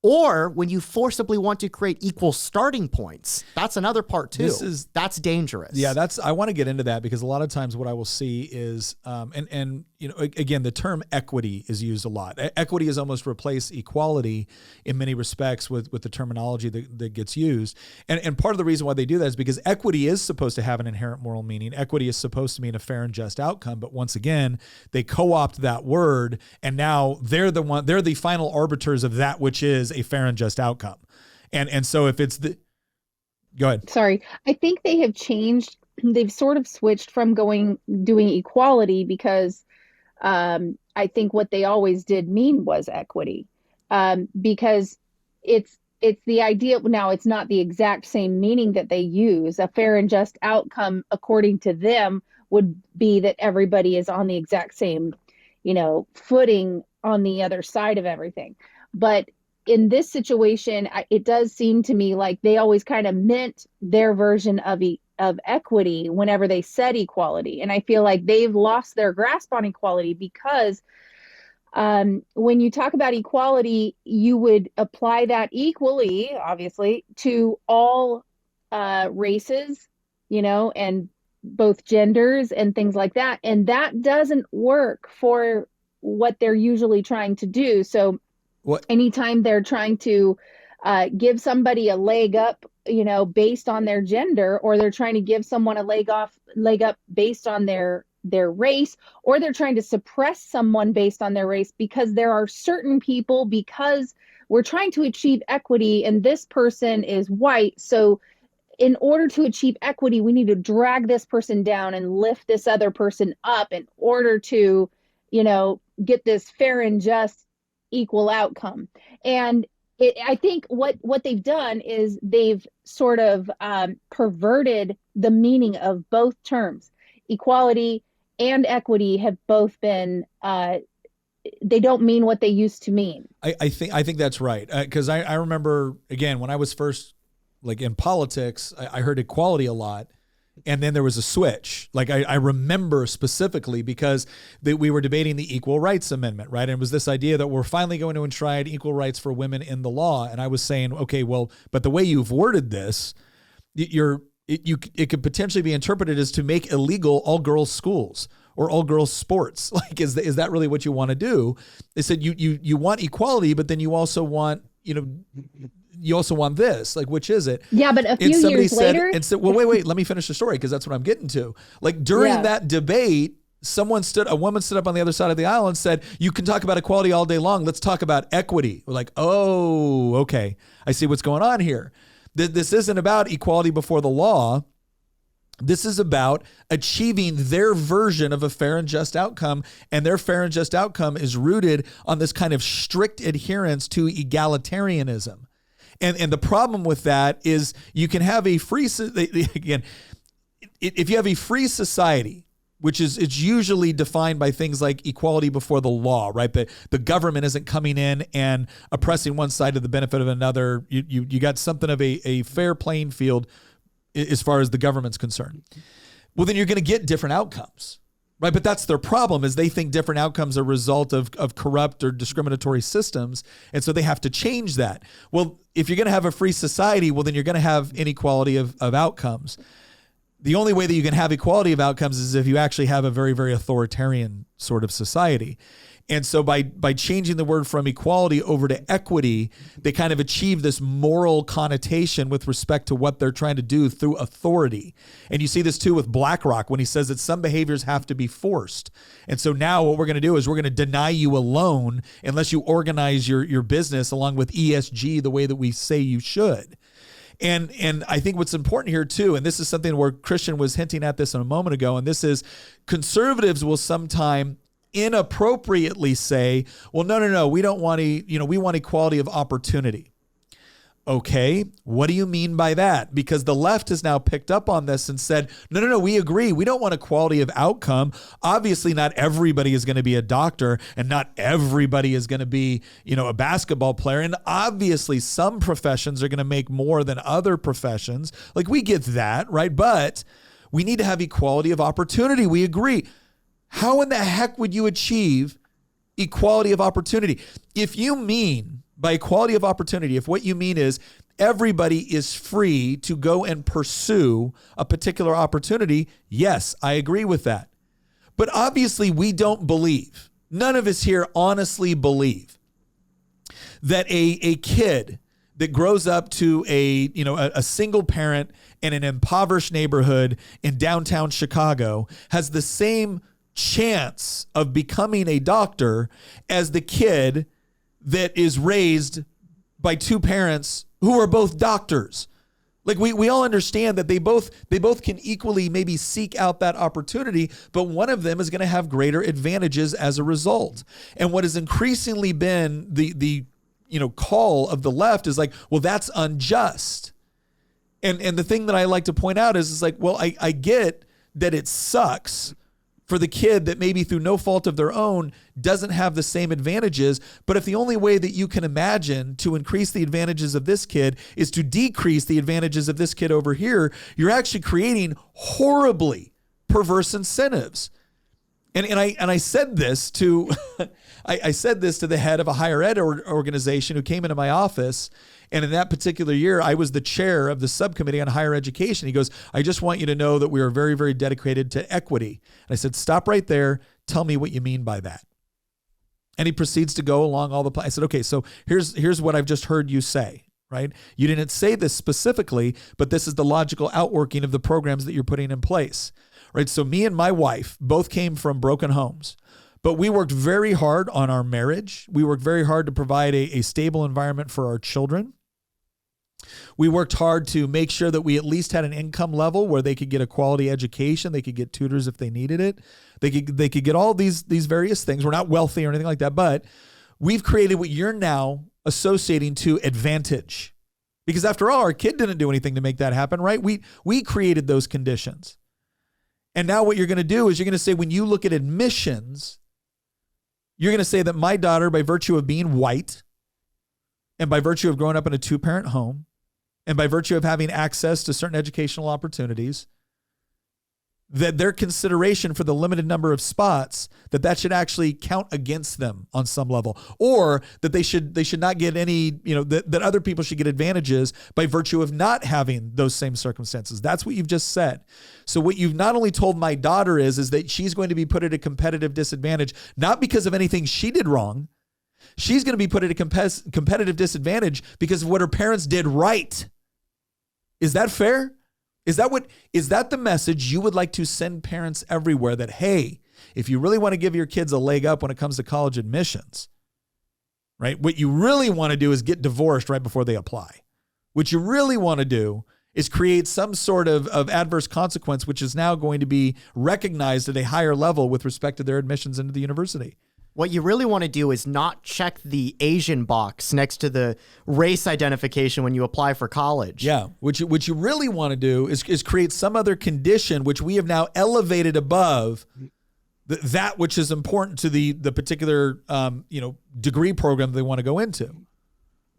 or when you forcibly want to create equal starting points, that's another part too. That's dangerous. Yeah, I want to get into that, because a lot of times what I will see is, and you know, again, the term equity is used a lot. Equity has almost replaced equality in many respects with the terminology that gets used. And part of the reason why they do that is because equity is supposed to have an inherent moral meaning. Equity is supposed to mean a fair and just outcome. But once again, they co-opt that word, and now they're the final arbiters of that which is a fair and just outcome. And so if it's go ahead. Sorry. I think they have changed. They've sort of switched from doing equality, because I think what they always did mean was equity, because it's the idea. Now, it's not the exact same meaning that they use. A fair and just outcome, according to them, would be that everybody is on the exact same, footing on the other side of everything. But in this situation, it does seem to me like they always kind of meant their version of equity whenever they said equality. And I feel like they've lost their grasp on equality, because when you talk about equality, you would apply that equally, obviously, to all races, and both genders and things like that. And that doesn't work for what they're usually trying to do. So anytime they're trying to give somebody a leg up, based on their gender, or they're trying to give someone a leg up based on their race, or they're trying to suppress someone based on their race, because there are certain people, because we're trying to achieve equity and this person is white. So in order to achieve equity, we need to drag this person down and lift this other person up in order to, get this fair and just equal outcome. And I think what they've done is they've sort of perverted the meaning of both terms. Equality and equity have both been, they don't mean what they used to mean. I think that's right. Because I remember, again, when I was first in politics, I heard equality a lot. And then there was a switch. I remember specifically, because we were debating the Equal Rights Amendment, right? And it was this idea that we're finally going to enshrine equal rights for women in the law. And I was saying, okay, well, but the way you've worded this, it could potentially be interpreted as to make illegal all girls schools or all girls sports. Is that really what you want to do? They said you want equality, but then you also want, you also want this, which is it? Yeah, but a few years later. And said, well, wait, let me finish the story, because that's what I'm getting to. During that debate, a woman stood up on the other side of the aisle and said, you can talk about equality all day long. Let's talk about equity. We're like, oh, okay. I see what's going on here. This isn't about equality before the law. This is about achieving their version of a fair and just outcome. And their fair and just outcome is rooted on this kind of strict adherence to egalitarianism. And the problem with that is you can have a free, again, if you have a free society, which is, it's usually defined by things like equality before the law, right? The government isn't coming in and oppressing one side to the benefit of another. You got something of a fair playing field as far as the government's concerned. Well, then you're going to get different outcomes. Right, but that's their problem, is they think different outcomes are a result of corrupt or discriminatory systems, and so they have to change that. Well, if you're going to have a free society, well, then you're going to have inequality of outcomes. The only way that you can have equality of outcomes is if you actually have a very, very authoritarian sort of society. And so by changing the word from equality over to equity, they kind of achieve this moral connotation with respect to what they're trying to do through authority. And you see this too with BlackRock when he says that some behaviors have to be forced. And so now what we're going to do is we're going to deny you a loan unless you organize your business along with ESG the way that we say you should. And I think what's important here too, and this is something where Christian was hinting at this a moment ago, and this is conservatives will sometime inappropriately say, well, no, we don't want we want equality of opportunity. Okay, what do you mean by that? Because the left has now picked up on this and said, no, we agree. We don't want equality of outcome. Obviously, not everybody is going to be a doctor and not everybody is going to be, a basketball player. And obviously, some professions are going to make more than other professions. Like, we get that, right? But we need to have equality of opportunity. We agree. How in the heck would you achieve equality of opportunity? If you mean by equality of opportunity, if what you mean is everybody is free to go and pursue a particular opportunity, yes, I agree with that. But obviously we don't believe, none of us here honestly believe that a kid that grows up to a single parent in an impoverished neighborhood in downtown Chicago has the same chance of becoming a doctor as the kid that is raised by two parents who are both doctors. Like we all understand that they both can equally maybe seek out that opportunity, but one of them is going to have greater advantages as a result. And what has increasingly been the call of the left is like, well, that's unjust. And the thing that I like to point out is like, well, I get that it sucks for the kid that maybe through no fault of their own doesn't have the same advantages. But if the only way that you can imagine to increase the advantages of this kid is to decrease the advantages of this kid over here, you're actually creating horribly perverse incentives. And I said this to I said this to the head of a higher ed organization who came into my office. And in that particular year, I was the chair of the subcommittee on higher education. He goes, I just want you to know that we are very, very dedicated to equity. And I said, stop right there. Tell me what you mean by that. And he proceeds to go along all the I said, okay, so here's what I've just heard you say, right? You didn't say this specifically, but this is the logical outworking of the programs that you're putting in place, right? So me and my wife both came from broken homes. But we worked very hard on our marriage. We worked very hard to provide a stable environment for our children. We worked hard to make sure that we at least had an income level where they could get a quality education. They could get tutors if they needed it. They could get all these various things. We're not wealthy or anything like that, but we've created what you're now associating to advantage. Because after all, our kid didn't do anything to make that happen, right? We created those conditions. And now what you're going to do is you're going to say, when you look at admissions, you're going to say that my daughter, by virtue of being white and by virtue of growing up in a two-parent home and by virtue of having access to certain educational opportunities, that their consideration for the limited number of spots, that should actually count against them on some level, or that they should not get any, that other people should get advantages by virtue of not having those same circumstances. That's what you've just said. So what you've not only told my daughter is that she's going to be put at a competitive disadvantage, not because of anything she did wrong. She's going to be put at a competitive disadvantage because of what her parents did right. Is that fair? Is that the message you would like to send parents everywhere, that, hey, if you really want to give your kids a leg up when it comes to college admissions, right? What you really want to do is get divorced right before they apply. What you really want to do is create some sort of adverse consequence, which is now going to be recognized at a higher level with respect to their admissions into the university. What you really want to do is not check the Asian box next to the race identification when you apply for college. Yeah. What you really want to do is create some other condition which we have now elevated above that which is important to the particular degree program they want to go into.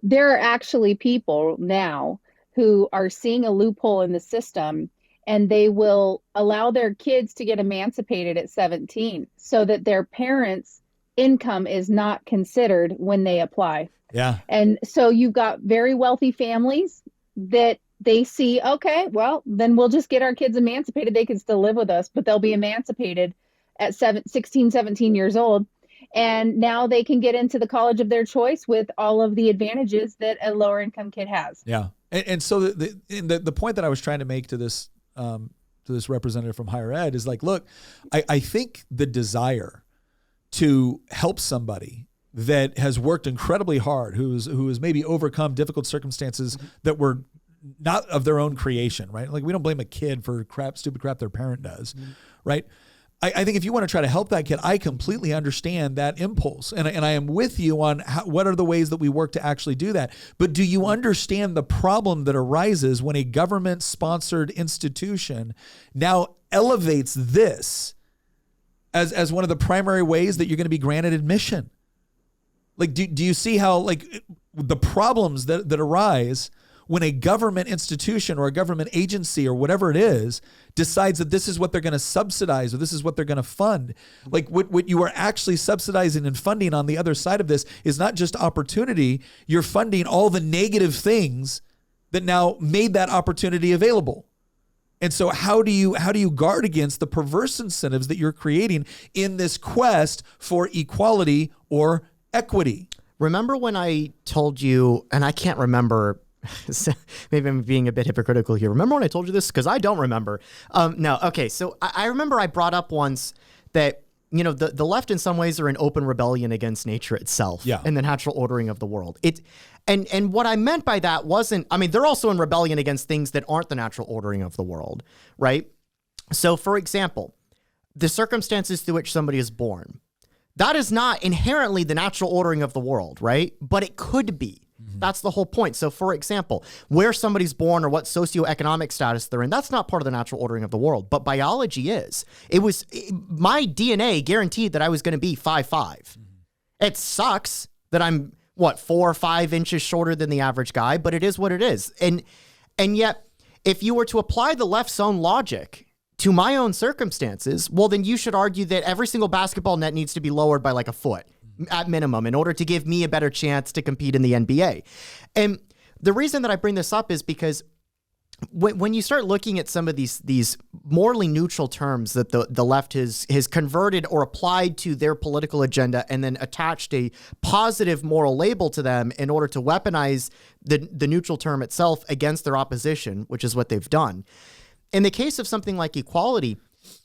There are actually people now who are seeing a loophole in the system, and they will allow their kids to get emancipated at 17 so that their parents' income is not considered when they apply. Yeah. And so you've got very wealthy families that they see, okay, well, then we'll just get our kids emancipated. They can still live with us, but they'll be emancipated at 16, 17 years old. And now they can get into the college of their choice with all of the advantages that a lower income kid has. Yeah. And so the point that I was trying to make to this representative from higher ed is like, look, I think the desire to help somebody that has worked incredibly hard, who has maybe overcome difficult circumstances that were not of their own creation, right? Like, we don't blame a kid for stupid crap their parent does, right? I think if you want to try to help that kid, I completely understand that impulse. And I am with you on what are the ways that we work to actually do that. But do you understand the problem that arises when a government-sponsored institution now elevates this as one of the primary ways that you're going to be granted admission? Like, do you see how, like, the problems that arise when a government institution or a government agency or whatever it is decides that this is what they're going to subsidize or this is what they're going to fund? Like, what you are actually subsidizing and funding on the other side of this is not just opportunity. You're funding all the negative things that now made that opportunity available. And so how do you guard against the perverse incentives that you're creating in this quest for equality or equity? Remember when I told you, and I can't remember, maybe I'm being a bit hypocritical here. Remember when I told you this? Because I don't remember. No. Okay. So I remember I brought up once that, the left in some ways are in open rebellion against nature itself and the natural ordering of the world. And what I meant by that wasn't, they're also in rebellion against things that aren't the natural ordering of the world, right? So for example, the circumstances through which somebody is born, that is not inherently the natural ordering of the world, right? But it could be. That's the whole point. So for example, where somebody's born or what socioeconomic status they're in, that's not part of the natural ordering of the world, but biology is. My DNA guaranteed that I was going to be 5'5". It sucks that I'm 4 or 5 inches shorter than the average guy, but it is what it is. And yet, if you were to apply the left's own logic to my own circumstances, well, then you should argue that every single basketball net needs to be lowered by like a foot at minimum in order to give me a better chance to compete in the NBA. And the reason that I bring this up is because when you start looking at some of these morally neutral terms that the left has converted or applied to their political agenda and then attached a positive moral label to them in order to weaponize the neutral term itself against their opposition, which is what they've done. In the case of something like equality,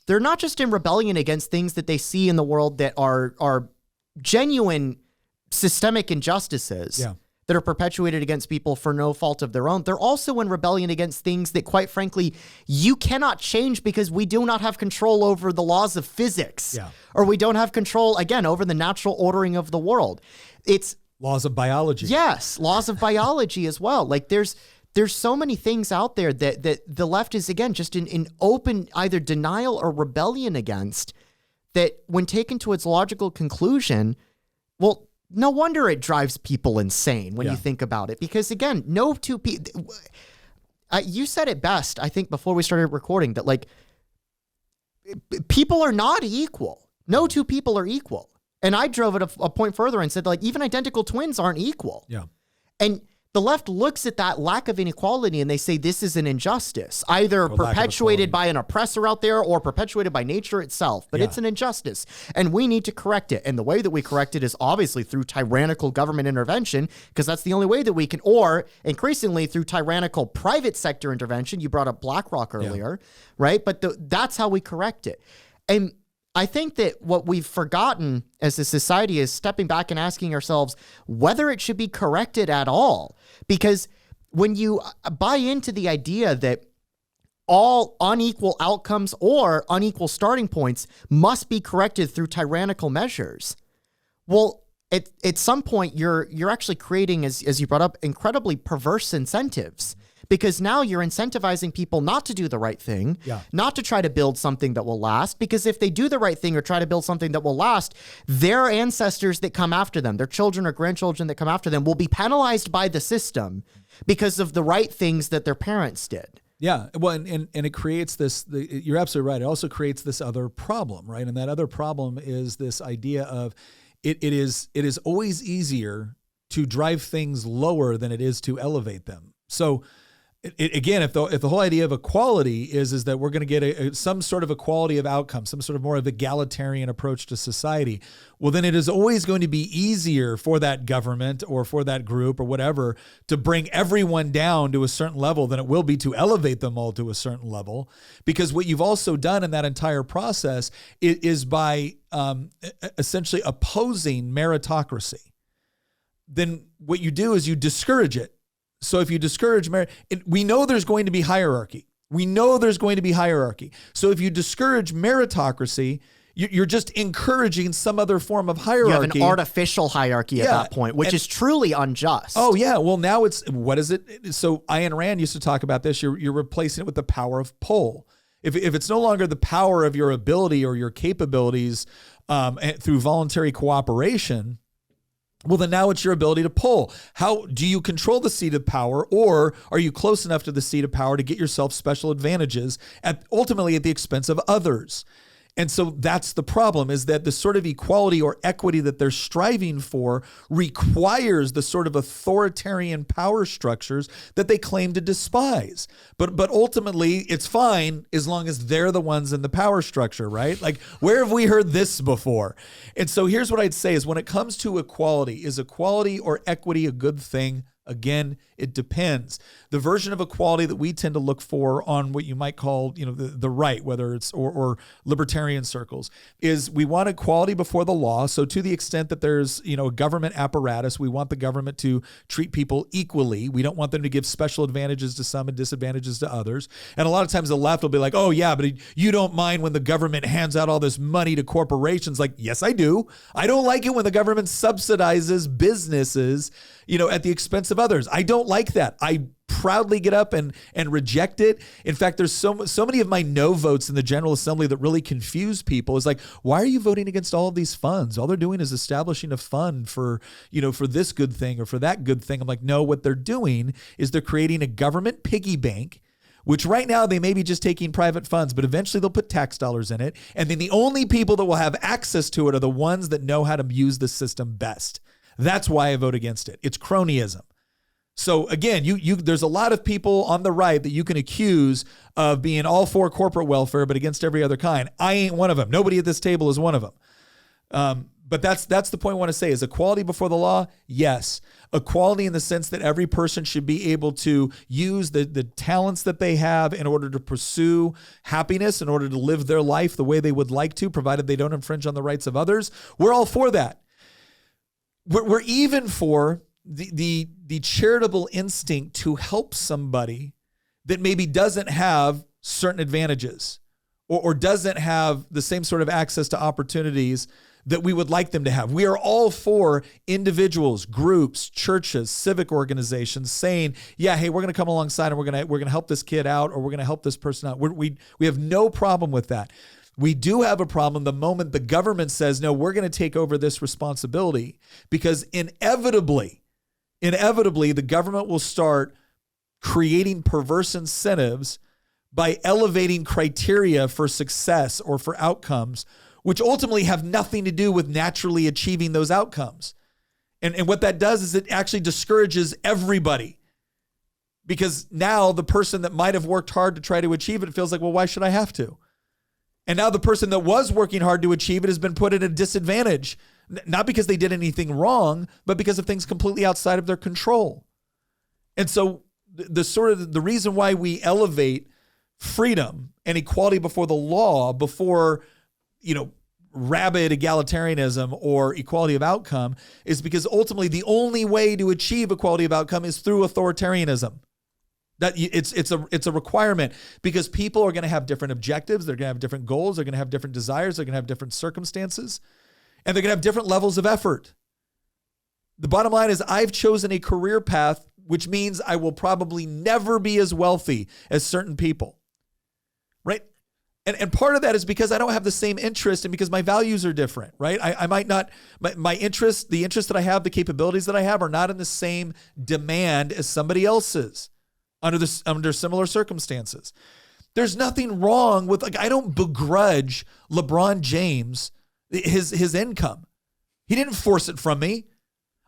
they're not just in rebellion against things that they see in the world that are genuine systemic injustices that are perpetuated against people for no fault of their own. They're also in rebellion against things that, quite frankly, you cannot change because we do not have control over the laws of physics, or we don't have control, again, over the natural ordering of the world. It's laws of biology. Yes, laws of biology as well. Like there's so many things out there that the left is, again, just in open either denial or rebellion against, that when taken to its logical conclusion, well, no wonder it drives people insane when you think about it. Because again, no two people, you said it best, I think, before we started recording, that like people are not equal. No two people are equal. And I drove it a point further and said, like, even identical twins aren't equal. Yeah. And the left looks at that lack of inequality and they say this is an injustice, either perpetuated by an oppressor out there or perpetuated by nature itself. But it's an injustice and we need to correct it. And the way that we correct it is obviously through tyrannical government intervention, because that's the only way that we can, or increasingly through tyrannical private sector intervention. You brought up BlackRock earlier, right? But that's how we correct it. And I think that what we've forgotten as a society is stepping back and asking ourselves whether it should be corrected at all. Because when you buy into the idea that all unequal outcomes or unequal starting points must be corrected through tyrannical measures, well, at some point you're actually creating, as you brought up, incredibly perverse incentives. Because now you're incentivizing people not to do the right thing, not to try to build something that will last. Because if they do the right thing or try to build something that will last, their ancestors that come after them, their children or grandchildren that come after them, will be penalized by the system because of the right things that their parents did. Yeah, well, and it creates this, you're absolutely right. It also creates this other problem, right? And that other problem is this idea of it is always easier to drive things lower than it is to elevate them. So Again, if the whole idea of equality is that we're going to get some sort of equality of outcome, some sort of more of egalitarian approach to society, well, then it is always going to be easier for that government or for that group or whatever to bring everyone down to a certain level than it will be to elevate them all to a certain level. Because what you've also done in that entire process is by essentially opposing meritocracy. Then what you do is you discourage it. So if you discourage merit, we know there's going to be hierarchy. We know there's going to be hierarchy. So if you discourage meritocracy, you're just encouraging some other form of hierarchy. You have an artificial hierarchy at that point, which is truly unjust. Oh, yeah. Well, now what is it? So Ayn Rand used to talk about this. You're replacing it with the power of pull. If it's no longer the power of your ability or your capabilities through voluntary cooperation, well, then now it's your ability to pull. How do you control the seat of power, or are you close enough to the seat of power to get yourself special advantages ultimately at the expense of others? And so that's the problem, is that the sort of equality or equity that they're striving for requires the sort of authoritarian power structures that they claim to despise. But ultimately, it's fine as long as they're the ones in the power structure, right? Like, where have we heard this before? And so here's what I'd say is, when it comes to equality, is equality or equity a good thing? Again, it depends. The version of equality that we tend to look for on what you might call, the right, whether it's or libertarian circles, is we want equality before the law. So to the extent that there's, a government apparatus, we want the government to treat people equally. We don't want them to give special advantages to some and disadvantages to others. And a lot of times the left will be like, oh yeah, but you don't mind when the government hands out all this money to corporations. Like, yes, I do. I don't like it when the government subsidizes businesses, at the expense of others. I don't like that. I proudly get up and reject it. In fact, there's so many of my no votes in the General Assembly that really confuse people. It's like, why are you voting against all of these funds? All they're doing is establishing a fund for this good thing or for that good thing. I'm like, no, what they're doing is they're creating a government piggy bank, which right now they may be just taking private funds, but eventually they'll put tax dollars in it. And then the only people that will have access to it are the ones that know how to use the system best. That's why I vote against it. It's cronyism. So again, there's a lot of people on the right that you can accuse of being all for corporate welfare, but against every other kind. I ain't one of them. Nobody at this table is one of them. But that's the point I want to say, is equality before the law? Yes. Equality in the sense that every person should be able to use the talents that they have in order to pursue happiness, in order to live their life the way they would like to, provided they don't infringe on the rights of others. We're all for that. We're even for the charitable instinct to help somebody that maybe doesn't have certain advantages or doesn't have the same sort of access to opportunities that we would like them to have. We are all for individuals, groups, churches, civic organizations saying, yeah, hey, we're going to come alongside and we're going to help this kid out, or we're going to help this person out. We have no problem with that. We do have a problem the moment the government says, no, we're going to take over this responsibility, because inevitably, the government will start creating perverse incentives by elevating criteria for success or for outcomes, which ultimately have nothing to do with naturally achieving those outcomes. And what that does is it actually discourages everybody, because now the person that might have worked hard to try to achieve it feels like, well, why should I have to? And now the person that was working hard to achieve it has been put at a disadvantage, not because they did anything wrong, but because of things completely outside of their control. And so the reason why we elevate freedom and equality before the law, before, rabid egalitarianism or equality of outcome, is because ultimately the only way to achieve equality of outcome is through authoritarianism. That it's a requirement, because people are going to have different objectives. They're going to have different goals. They're going to have different desires. They're going to have different circumstances, and they're going to have different levels of effort. The bottom line is, I've chosen a career path, which means I will probably never be as wealthy as certain people, right? And part of that is because I don't have the same interest, and because my values are different, right? I might not, my interest, the interest that I have, the capabilities that I have are not in the same demand as somebody else's. Under similar circumstances. There's nothing wrong with, I don't begrudge LeBron James his income. He didn't force it from me.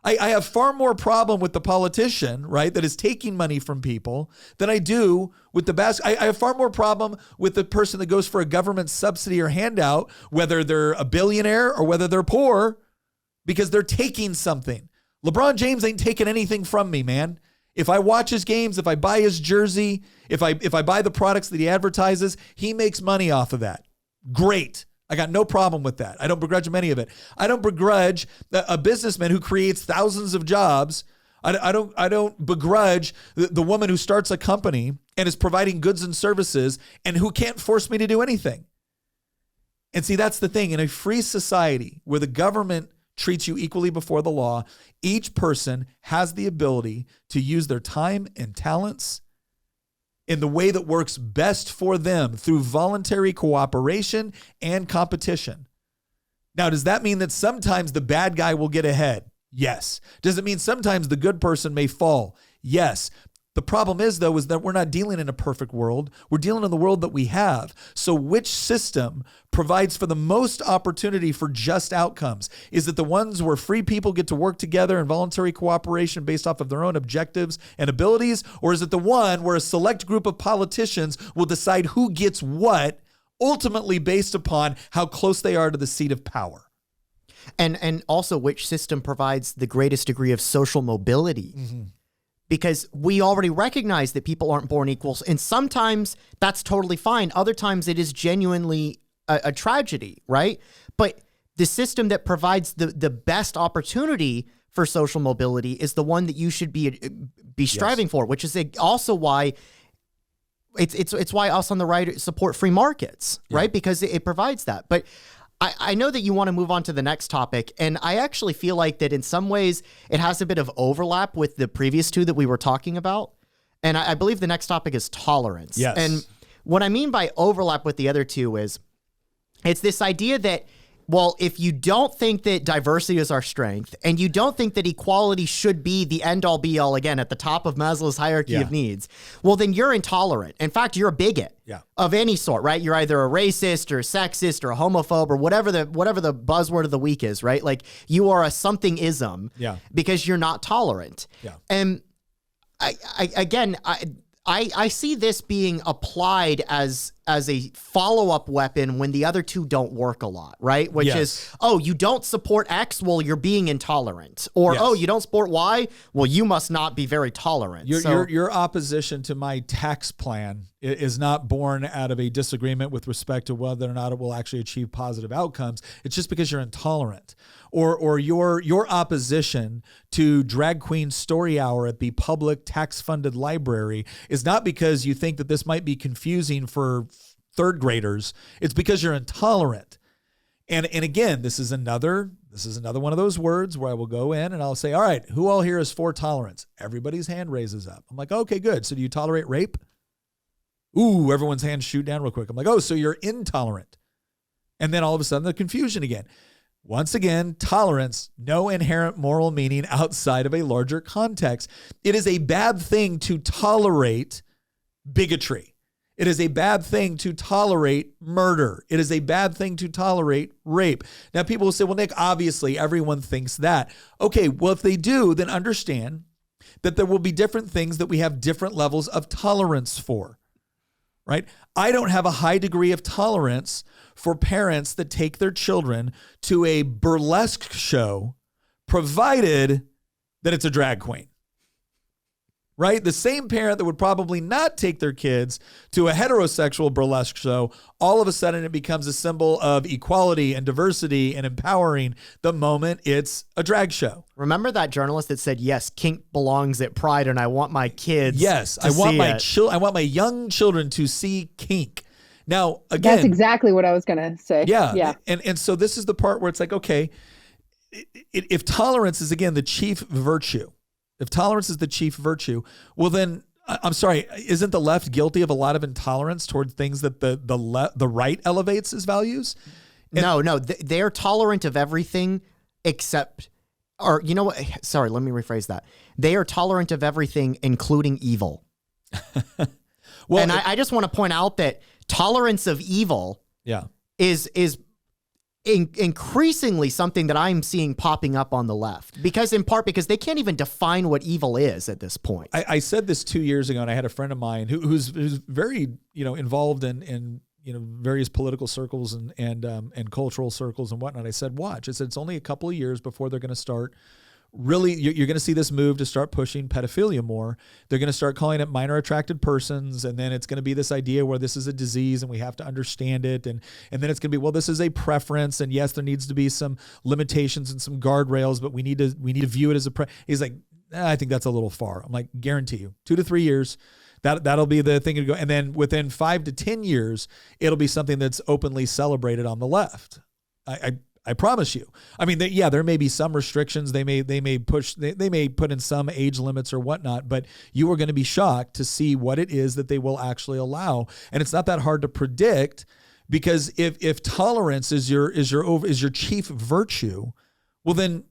I have far more problem with the politician, right, that is taking money from people than I do with the I have far more problem with the person that goes for a government subsidy or handout, whether they're a billionaire or whether they're poor, because they're taking something. LeBron James ain't taking anything from me, man. If I watch his games, if I buy his jersey, if I buy the products that he advertises, he makes money off of that. Great. I got no problem with that. I don't begrudge him any of it. I don't begrudge a businessman who creates thousands of jobs. I don't begrudge the woman who starts a company and is providing goods and services and who can't force me to do anything. And see, that's the thing. In a free society where the government treats you equally before the law, each person has the ability to use their time and talents in the way that works best for them through voluntary cooperation and competition. Now, does that mean that sometimes the bad guy will get ahead? Yes. Does it mean sometimes the good person may fall? Yes. The problem is, though, is that we're not dealing in a perfect world. We're dealing in the world that we have. So which system provides for the most opportunity for just outcomes? Is it the ones where free people get to work together in voluntary cooperation based off of their own objectives and abilities? Or is it the one where a select group of politicians will decide who gets what, ultimately based upon how close they are to the seat of power? And also which system provides the greatest degree of social mobility? Mm-hmm. Because we already recognize that people aren't born equals. And sometimes that's totally fine. Other times it is genuinely a tragedy, right? But the system that provides the best opportunity for social mobility is the one that you should be striving for, which is also why it's why us on the right support free markets, right? Because it provides that. But I know that you want to move on to the next topic, and I actually feel like that in some ways it has a bit of overlap with the previous two that we were talking about. And I believe the next topic is tolerance. Yes. And what I mean by overlap with the other two is it's this idea that, well, if you don't think that diversity is our strength and you don't think that equality should be the end all be all, again, at the top of Maslow's hierarchy of needs, well, then you're intolerant. In fact, you're a bigot of any sort, right? You're either a racist or a sexist or a homophobe or whatever the buzzword of the week is, right? Like you are a something-ism because you're not tolerant. Yeah. And I see this being applied as a follow-up weapon when the other two don't work a lot, right? Which is, oh, you don't support X, well, you're being intolerant. Or, oh, you don't support Y, well, you must not be very tolerant. Your opposition to my tax plan is not born out of a disagreement with respect to whether or not it will actually achieve positive outcomes. It's just because you're intolerant. Or your opposition to Drag Queen Story Hour at the public tax-funded library is not because you think that this might be confusing for third graders. It's because you're intolerant. And again, this is another one of those words where I will go in and I'll say, all right, who all here is for tolerance? Everybody's hand raises up. I'm like, okay, good. So do you tolerate rape? Ooh, everyone's hands shoot down real quick. I'm like, oh, so you're intolerant. And then all of a sudden the confusion again. Once again, tolerance, no inherent moral meaning outside of a larger context. It is a bad thing to tolerate bigotry. It is a bad thing to tolerate murder. It is a bad thing to tolerate rape. Now, people will say, well, Nick, obviously everyone thinks that. Okay, well, if they do, then understand that there will be different things that we have different levels of tolerance for, right? I don't have a high degree of tolerance for parents that take their children to a burlesque show, provided that it's a drag queen, right? The same parent that would probably not take their kids to a heterosexual burlesque show, all of a sudden it becomes a symbol of equality and diversity and empowering the moment it's a drag show. Remember that journalist that said, yes, kink belongs at Pride and I want my kids I want my young children to see kink. Now, again, that's exactly what I was going to say. Yeah. And so this is the part where it's like, okay, if tolerance is, again, the chief virtue, well, then I'm sorry, isn't the left guilty of a lot of intolerance toward things that the right elevates as values? No, they're tolerant of everything except, or you know what? Sorry, let me rephrase that. They are tolerant of everything, including evil. Well, and I just want to point out that tolerance of evil is increasingly something that I'm seeing popping up on the left, because in part because they can't even define what evil is at this point. I said this 2 years ago, and I had a friend of mine who's very, involved in various political circles and cultural circles and whatnot. I said, watch. I said, it's only a couple of years before they're going to start really, you're going to see this move to start pushing pedophilia more. They're going to start calling it minor attracted persons. And then it's going to be this idea where this is a disease and we have to understand it. And then it's going to be, well, this is a preference. And yes, there needs to be some limitations and some guardrails, but we need to view it as a He's like, I think that's a little far. I'm like, guarantee you 2 to 3 years. That'll be the thing to go. And then within 5 to 10 years, it'll be something that's openly celebrated on the left. I promise you. I mean, there may be some restrictions. They may put in some age limits or whatnot, but you are going to be shocked to see what it is that they will actually allow. And it's not that hard to predict, because if tolerance is your chief virtue, well, then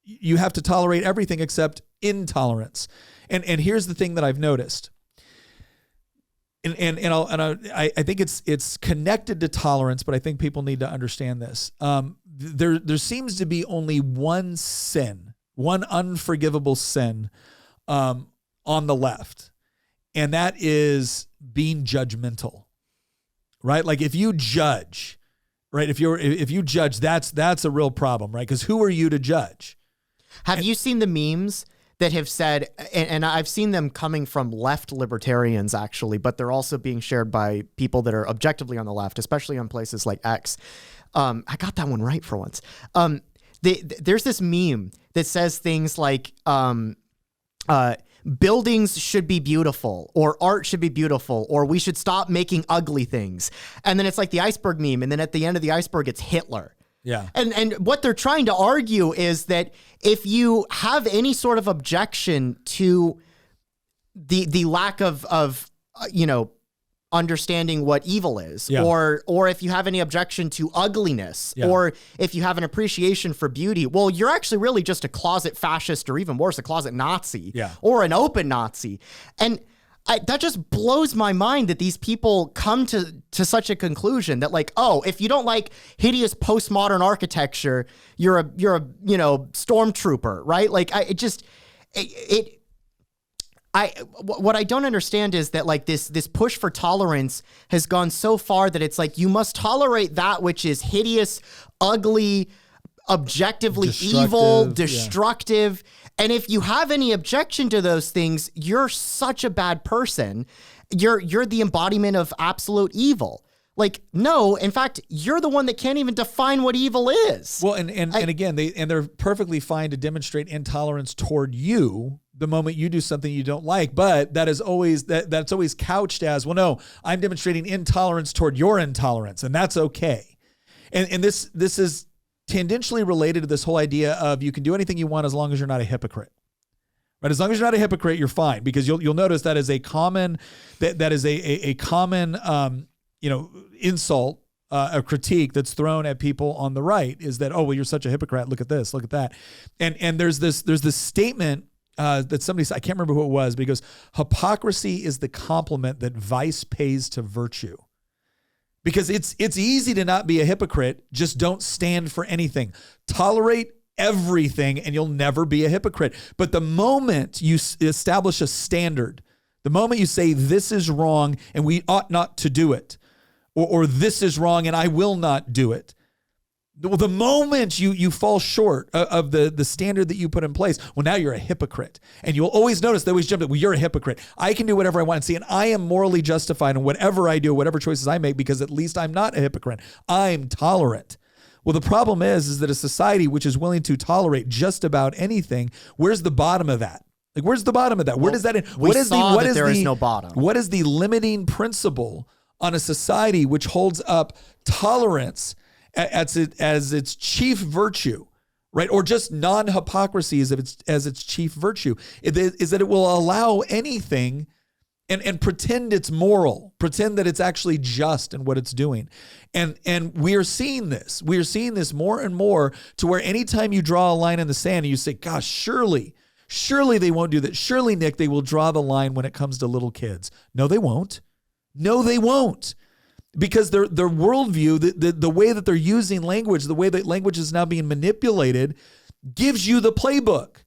you have to tolerate everything except intolerance. And here's the thing that I've noticed. And I think it's connected to tolerance, but I think people need to understand this. There seems to be only one sin, one unforgivable sin, on the left, and that is being judgmental, right? Like if you judge, right? If you judge, that's a real problem, right? Because who are you to judge? Have you seen the memes that have said, and I've seen them coming from left libertarians actually, but they're also being shared by people that are objectively on the left, especially on places like X. I got that one right for once. There's this meme that says things like, buildings should be beautiful, or art should be beautiful, or we should stop making ugly things. And then it's like the iceberg meme. And then at the end of the iceberg, it's Hitler. Yeah. And what they're trying to argue is that if you have any sort of objection to the lack of understanding what evil is, yeah, or if you have any objection to ugliness, yeah, or if you have an appreciation for beauty, well, you're actually really just a closet fascist, or even worse, a closet Nazi, yeah, or an open Nazi. And that just blows my mind that these people come to such a conclusion that, like, oh, if you don't like hideous postmodern architecture, you're a stormtrooper, right? Like, what I don't understand is that, like, this push for tolerance has gone so far that it's like you must tolerate that which is hideous, ugly, objectively evil, destructive. Yeah. And if you have any objection to those things, you're such a bad person. You're the embodiment of absolute evil. Like, no, in fact, you're the one that can't even define what evil is. Well, and again, they're perfectly fine to demonstrate intolerance toward you the moment you do something you don't like, but that's always couched as, well, no, I'm demonstrating intolerance toward your intolerance, and that's okay. And this is tangentially related to this whole idea of you can do anything you want as long as you're not a hypocrite. Right? As long as you're not a hypocrite, you're fine, because you'll notice that is a common insult, a critique that's thrown at people on the right is that, oh, well, you're such a hypocrite. Look at this, look at that. And there's this statement that somebody said, I can't remember who it was, but he goes, hypocrisy is the compliment that vice pays to virtue. Because it's easy to not be a hypocrite. Just don't stand for anything. Tolerate everything and you'll never be a hypocrite. But the moment you establish a standard, the moment you say this is wrong and we ought not to do it, or this is wrong and I will not do it, the moment you fall short of the standard that you put in place, well, now you're a hypocrite. And you'll always notice they always jump to, well, you're a hypocrite. I can do whatever I want. See, and I am morally justified in whatever I do, whatever choices I make, because at least I'm not a hypocrite. I'm tolerant. Well, the problem is that a society which is willing to tolerate just about anything, where's the bottom of that? Like, where's the bottom of that? Where does that end? There is no bottom. What is the limiting principle on a society which holds up tolerance as its chief virtue, right? Or just non-hypocrisy as its chief virtue, is that it will allow anything and pretend it's moral, pretend that it's actually just in what it's doing. And we are seeing this. We are seeing this more and more, to where anytime you draw a line in the sand and you say, gosh, surely they won't do that. Surely, Nick, they will draw the line when it comes to little kids. No, they won't. No, they won't. because their worldview, the way that they're using language, the way that language is now being manipulated, gives you the playbook.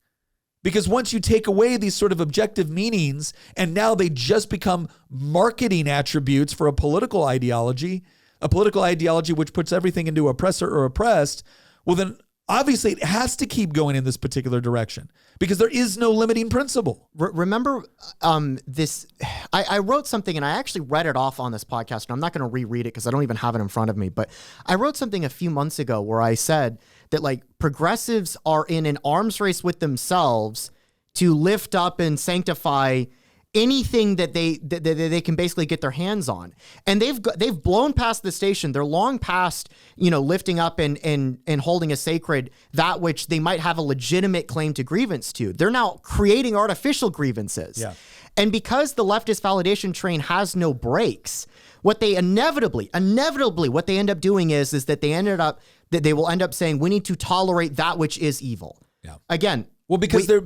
Because once you take away these sort of objective meanings, and now they just become marketing attributes for a political ideology which puts everything into oppressor or oppressed, well then obviously it has to keep going in this particular direction because there is no limiting principle. Remember this, I wrote something and I actually read it off on this podcast, and I'm not going to reread it because I don't even have it in front of me, but I wrote something a few months ago where I said that like progressives are in an arms race with themselves to lift up and sanctify anything that they can basically get their hands on. And they've blown past the station. They're long past, lifting up and holding as sacred that which they might have a legitimate claim to grievance to. They're now creating artificial grievances. Yeah. And because the leftist validation train has no brakes, what they inevitably what they end up doing is that they will end up saying we need to tolerate that which is evil. Yeah. Again, well, because they're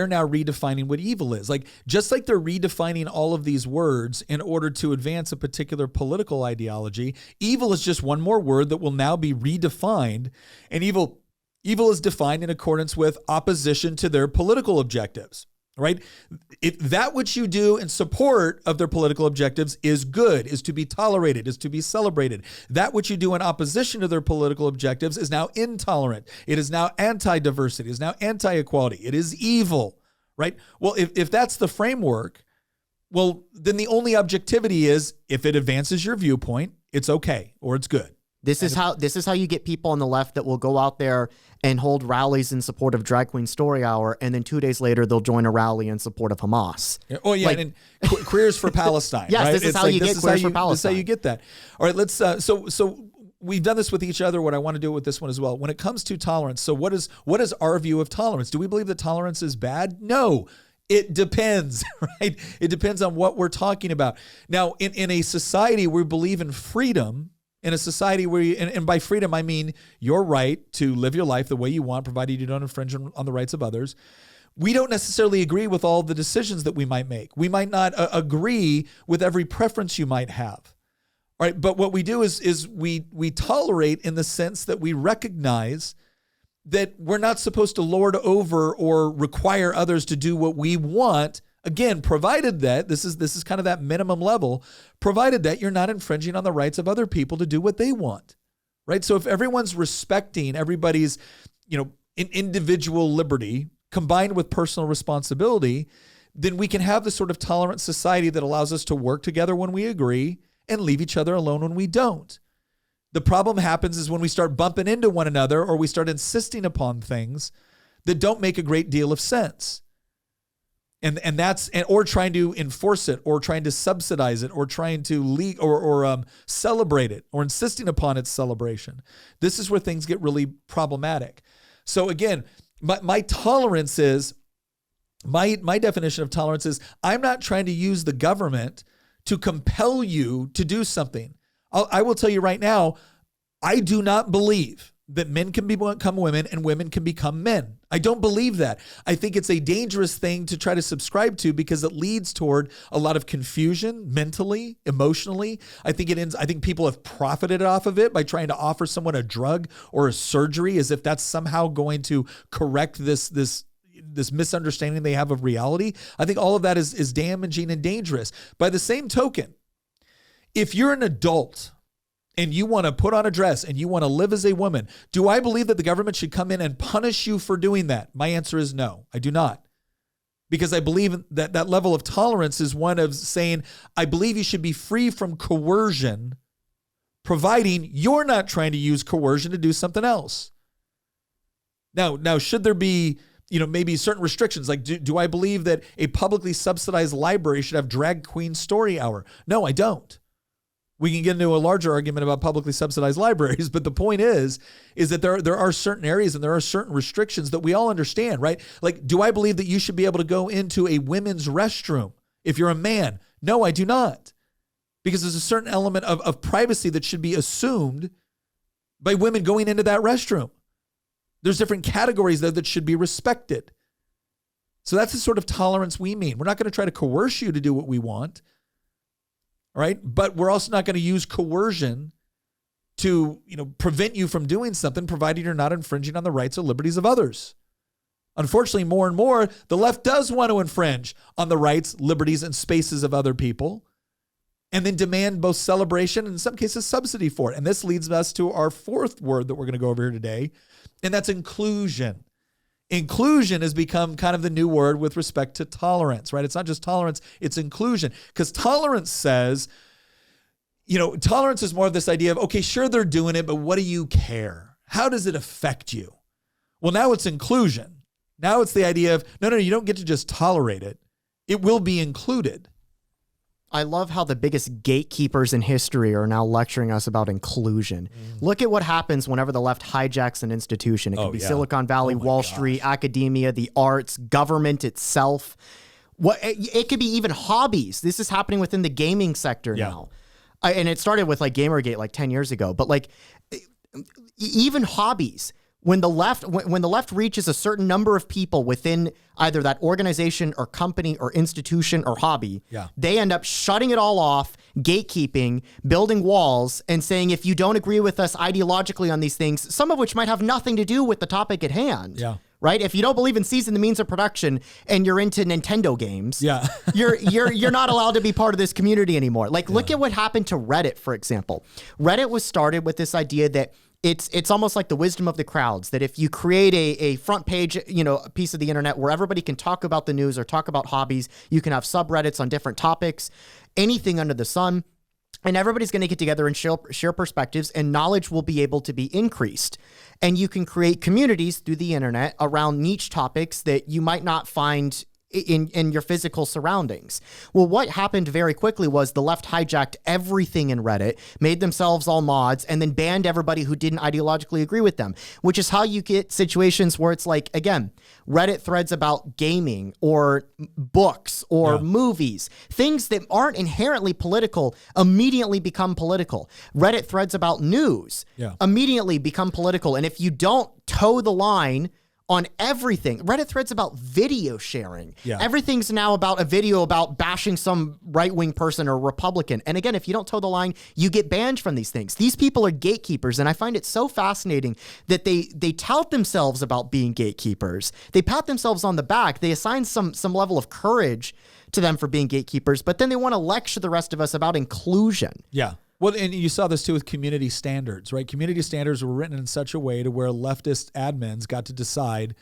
now redefining what evil is. Like, just like they're redefining all of these words in order to advance a particular political ideology, evil is just one more word that will now be redefined. And evil is defined in accordance with opposition to their political objectives, right? That which you do in support of their political objectives is good, is to be tolerated, is to be celebrated. That which you do in opposition to their political objectives is now intolerant. It is now anti-diversity, it is now anti-equality. It is evil, right? Well, if that's the framework, well, then the only objectivity is if it advances your viewpoint, it's okay or it's good. This is how you get people on the left that will go out there and hold rallies in support of Drag Queen Story Hour, and then 2 days later they'll join a rally in support of Hamas. Oh yeah, and Queers for Palestine. Yes, right? This is how you get Queers for Palestine. This is how you get that. All right, let's. So we've done this with each other. What I want to do with this one as well. When it comes to tolerance, so what is our view of tolerance? Do we believe that tolerance is bad? No. It depends, right? It depends on what we're talking about. Now, in a society where we believe in freedom. In a society where and by freedom, I mean your right to live your life the way you want, provided you don't infringe on the rights of others. We don't necessarily agree with all the decisions that we might make. We might not agree with every preference you might have. All right, but what we do is we tolerate in the sense that we recognize that we're not supposed to lord over or require others to do what we want. Again, provided that this is kind of that minimum level, provided that you're not infringing on the rights of other people to do what they want, right? So if everyone's respecting everybody's, individual liberty combined with personal responsibility, then we can have the sort of tolerant society that allows us to work together when we agree and leave each other alone when we don't. The problem happens is when we start bumping into one another or we start insisting upon things that don't make a great deal of sense. And that's or trying to enforce it or trying to subsidize it or trying to or celebrate it or insisting upon its celebration. This is where things get really problematic. So again, my tolerance is my definition of tolerance is I'm not trying to use the government to compel you to do something. I will tell you right now, I do not believe that men can become women and women can become men. I don't believe that. I think it's a dangerous thing to try to subscribe to because it leads toward a lot of confusion mentally, emotionally. I think people have profited off of it by trying to offer someone a drug or a surgery as if that's somehow going to correct this misunderstanding they have of reality. I think all of that is damaging and dangerous. By the same token, if you're an adult and you want to put on a dress and you want to live as a woman, do I believe that the government should come in and punish you for doing that? My answer is no, I do not. Because I believe that level of tolerance is one of saying, I believe you should be free from coercion, providing you're not trying to use coercion to do something else. Now, should there be, maybe certain restrictions? Like, do I believe that a publicly subsidized library should have Drag Queen Story Hour? No, I don't. We can get into a larger argument about publicly subsidized libraries, but the point is that there are certain areas and there are certain restrictions that we all understand, right? Like, do I believe that you should be able to go into a women's restroom if you're a man? No, I do not. Because there's a certain element of privacy that should be assumed by women going into that restroom. There's different categories there that should be respected. So that's the sort of tolerance we mean. We're not going to try to coerce you to do what we want. All right. But we're also not going to use coercion to, prevent you from doing something, provided you're not infringing on the rights or liberties of others. Unfortunately, more and more, the left does want to infringe on the rights, liberties, and spaces of other people, and then demand both celebration and in some cases subsidy for it. And this leads us to our fourth word that we're going to go over here today, and that's inclusion. Inclusion has become kind of the new word with respect to tolerance, right? It's not just tolerance, it's inclusion. Because tolerance says, tolerance is more of this idea of, okay, sure, they're doing it, but what do you care? How does it affect you? Well, now it's inclusion. Now it's the idea of, no, you don't get to just tolerate it. It will be included. I love how the biggest gatekeepers in history are now lecturing us about inclusion. Look at what happens whenever the left hijacks an institution. It could be Silicon Valley, Wall Street, academia, the arts, government itself. It could be even hobbies. This is happening within the gaming sector now. And it started with like Gamergate like 10 years ago. But like even hobbies. When the left reaches a certain number of people within either that organization or company or institution or hobby, they end up shutting it all off, gatekeeping, building walls, and saying, if you don't agree with us ideologically on these things, some of which might have nothing to do with the topic at hand. Right? If you don't believe in seizing the means of production and you're into Nintendo games, you're not allowed to be part of this community anymore. Like, look at what happened to Reddit, for example. Reddit was started with this idea that it's almost like the wisdom of the crowds, that if you create a front page, a piece of the internet where everybody can talk about the news or talk about hobbies, you can have subreddits on different topics, anything under the sun, and everybody's going to get together and share perspectives, and knowledge will be able to be increased. And you can create communities through the internet around niche topics that you might not find in your physical surroundings. Well, what happened very quickly was the left hijacked everything in Reddit, made themselves all mods, and then banned everybody who didn't ideologically agree with them, which is how you get situations where it's like, again, Reddit threads about gaming or books or movies, things that aren't inherently political immediately become political. Reddit threads about news immediately become political. And if you don't toe the line on everything. Reddit threads about video sharing. Everything's now about a video about bashing some right-wing person or Republican. And again, if you don't toe the line, you get banned from these things. These people are gatekeepers, and I find it so fascinating that they tout themselves about being gatekeepers. They pat themselves on the back. They assign some level of courage to them for being gatekeepers, but then they want to lecture the rest of us about inclusion. Well, and you saw this too with community standards, right? Community standards were written in such a way to where leftist admins got to decide,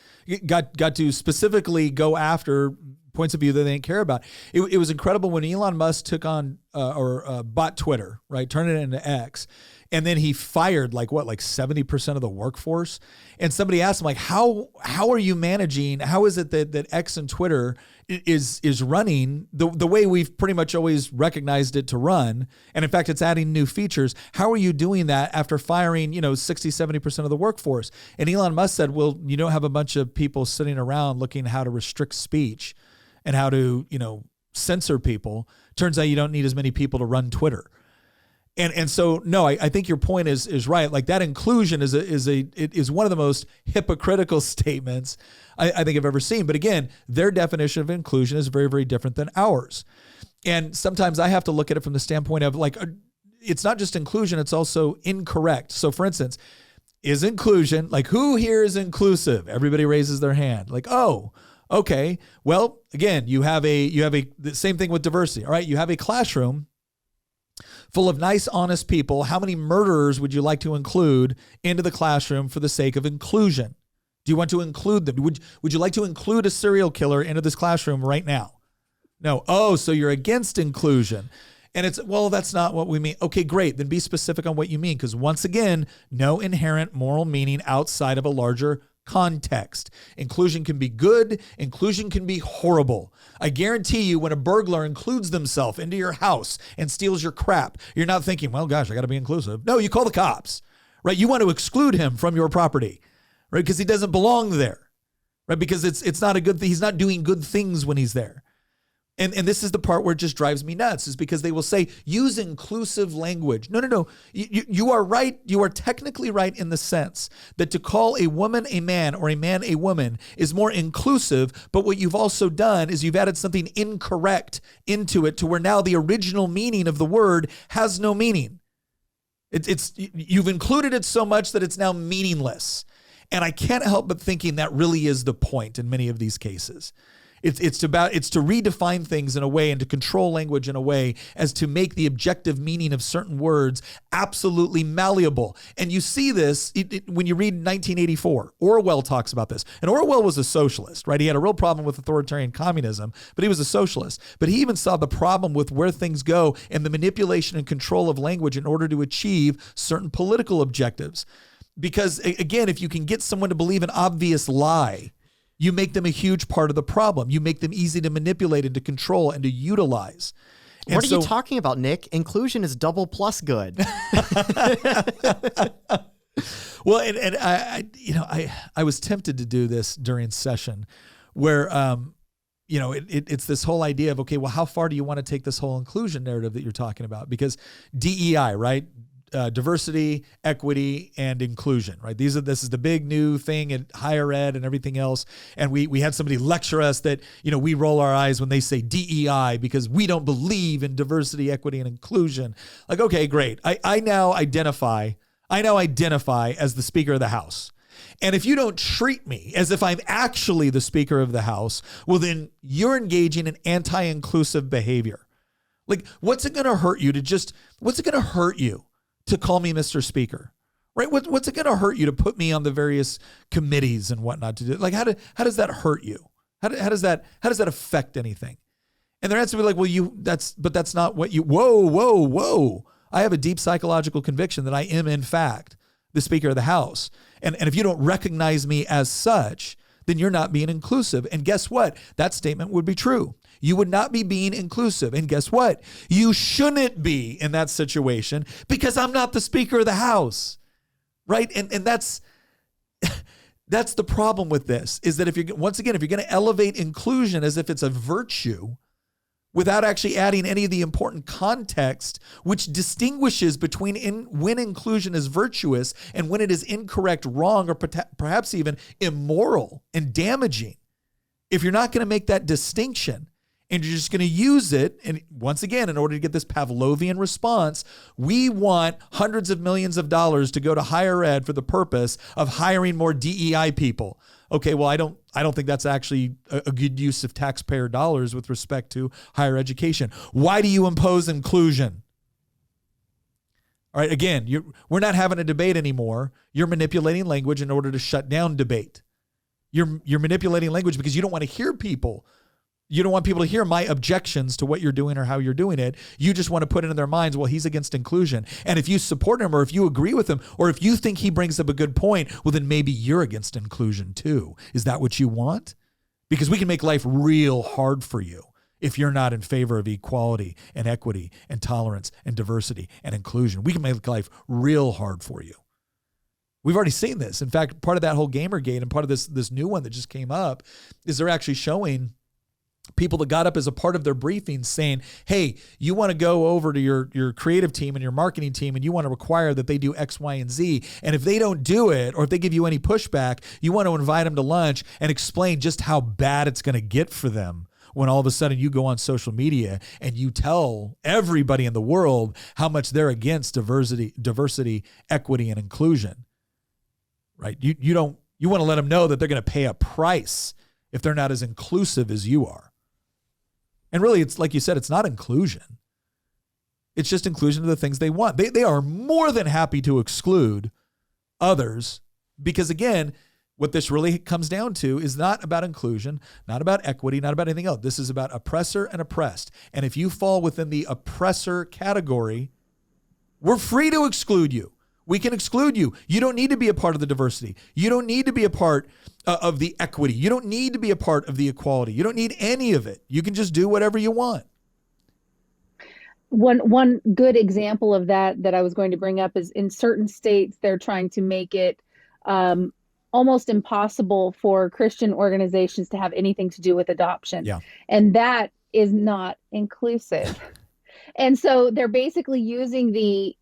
got to specifically go after points of view that they didn't care about. It was incredible when Elon Musk took on bought Twitter, right? Turned it into X. And then he fired like 70% of the workforce. And somebody asked him, like, how are you managing? How is it that X and Twitter is running the way we've pretty much always recognized it to run? And in fact, it's adding new features. How are you doing that after firing, 60, 70% of the workforce? And Elon Musk said, well, you don't have a bunch of people sitting around looking how to restrict speech and how to, censor people. Turns out you don't need as many people to run Twitter. And so, no, I think your point is right. Like, that inclusion is one of the most hypocritical statements I think I've ever seen. But again, their definition of inclusion is very, very different than ours. And sometimes I have to look at it from the standpoint of, like, it's not just inclusion, it's also incorrect. So for instance, is inclusion, like, who here is inclusive? Everybody raises their hand. Like, oh, okay. Well, again, you have the same thing with diversity. All right. You have a classroom full of nice, honest people. How many murderers would you like to include into the classroom for the sake of inclusion? Do you want to include them? Would you like to include a serial killer into this classroom right now? No. Oh, so you're against inclusion. And it's, well, that's not what we mean. Okay, great. Then be specific on what you mean. Because once again, no inherent moral meaning outside of a larger context. Inclusion can be good. Inclusion can be horrible. I guarantee you, when a burglar includes themselves into your house and steals your crap, you're not thinking, well, gosh, I got to be inclusive. No, you call the cops, right? You want to exclude him from your property, right? Because he doesn't belong there, right? Because it's not a good thing. He's not doing good things when he's there. And this is the part where it just drives me nuts, is because they will say, use inclusive language. No. You are right. You are technically right in the sense that to call a woman a man or a man a woman is more inclusive. But what you've also done is you've added something incorrect into it to where now the original meaning of the word has no meaning. You've included it so much that it's now meaningless. And I can't help but thinking that really is the point in many of these cases. It's to redefine things in a way and to control language in a way as to make the objective meaning of certain words absolutely malleable. And you see this when you read 1984. Orwell talks about this. And Orwell was a socialist, right? He had a real problem with authoritarian communism, but he was a socialist. But he even saw the problem with where things go and the manipulation and control of language in order to achieve certain political objectives. Because again, if you can get someone to believe an obvious lie, you make them a huge part of the problem. You make them easy to manipulate and to control and to utilize. And what are you talking about, Nick? Inclusion is double plus good. Well, and I was tempted to do this during session where, it's this whole idea of, okay, well, how far do you want to take this whole inclusion narrative that you're talking about? Because DEI, right? Diversity, equity, and inclusion, right? This is the big new thing at higher ed and everything else. And we had somebody lecture us that, we roll our eyes when they say DEI because we don't believe in diversity, equity, and inclusion. Like, okay, great. I now identify as the Speaker of the House. And if you don't treat me as if I'm actually the Speaker of the House, well, then you're engaging in anti-inclusive behavior. Like, what's it going to hurt you to call me Mr. Speaker, right? What's it going to hurt you to put me on the various committees and whatnot to do? Like, how does that hurt you? How does that affect anything? And their answer would be like, well, that's not what you, whoa. I have a deep psychological conviction that I am in fact the Speaker of the House. And if you don't recognize me as such, then you're not being inclusive. And guess what? That statement would be true. You would not be being inclusive. And guess what? You shouldn't be in that situation because I'm not the Speaker of the House, right? And that's the problem with this, is that if you're going to elevate inclusion as if it's a virtue without actually adding any of the important context, which distinguishes between when inclusion is virtuous and when it is incorrect, wrong, or perhaps even immoral and damaging. If you're not going to make that distinction, and you're just going to use it, and once again, in order to get this Pavlovian response, we want hundreds of millions of dollars to go to higher ed for the purpose of hiring more DEI people. Okay, well, I don't think that's actually a good use of taxpayer dollars with respect to higher education. Why do you impose inclusion? All right, again, we're not having a debate anymore. You're manipulating language in order to shut down debate. You're manipulating language because you don't want to hear people. You don't want people to hear my objections to what you're doing or how you're doing it. You just want to put it in their minds, well, he's against inclusion. And if you support him or if you agree with him or if you think he brings up a good point, well, then maybe you're against inclusion too. Is that what you want? Because we can make life real hard for you if you're not in favor of equality and equity and tolerance and diversity and inclusion. We can make life real hard for you. We've already seen this. In fact, part of that whole Gamergate and part of this new one that just came up is they're actually showing people that got up as a part of their briefing saying, hey, you want to go over to your creative team and your marketing team and you want to require that they do X, Y, and Z. And if they don't do it, or if they give you any pushback, you want to invite them to lunch and explain just how bad it's going to get for them when all of a sudden you go on social media and you tell everybody in the world how much they're against diversity, equity, and inclusion, right? You want to let them know that they're going to pay a price if they're not as inclusive as you are. And really, it's like you said, it's not inclusion. It's just inclusion of the things they want. They are more than happy to exclude others because, again, what this really comes down to is not about inclusion, not about equity, not about anything else. This is about oppressor and oppressed. And if you fall within the oppressor category, we're free to exclude you. We can exclude you. You don't need to be a part of the diversity. You don't need to be a part of the equity. You don't need to be a part of the equality. You don't need any of it. You can just do whatever you want. One good example of that I was going to bring up is in certain states, they're trying to make it almost impossible for Christian organizations to have anything to do with adoption. Yeah. And that is not inclusive. And so they're basically using the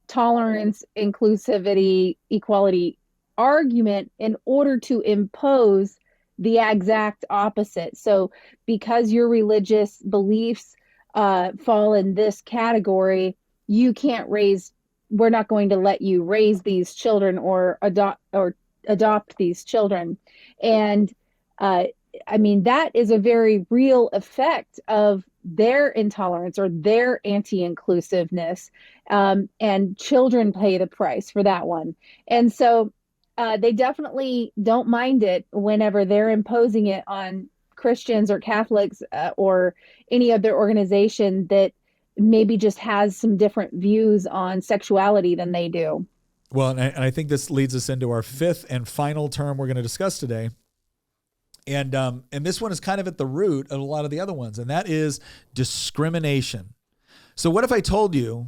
tolerance, inclusivity, equality argument in order to impose the exact opposite. So because your religious beliefs fall in this category, you can't raise, we're not going to let you raise these children or adopt these children. And I mean, that is a very real effect of their intolerance or their anti-inclusiveness. And children pay the price for that one. And so they definitely don't mind it whenever they're imposing it on Christians or Catholics or any other organization that maybe just has some different views on sexuality than they do. Well, and I think this leads us into our fifth and final term we're going to discuss today. And this one is kind of at the root of a lot of the other ones, and that is discrimination. So what if I told you,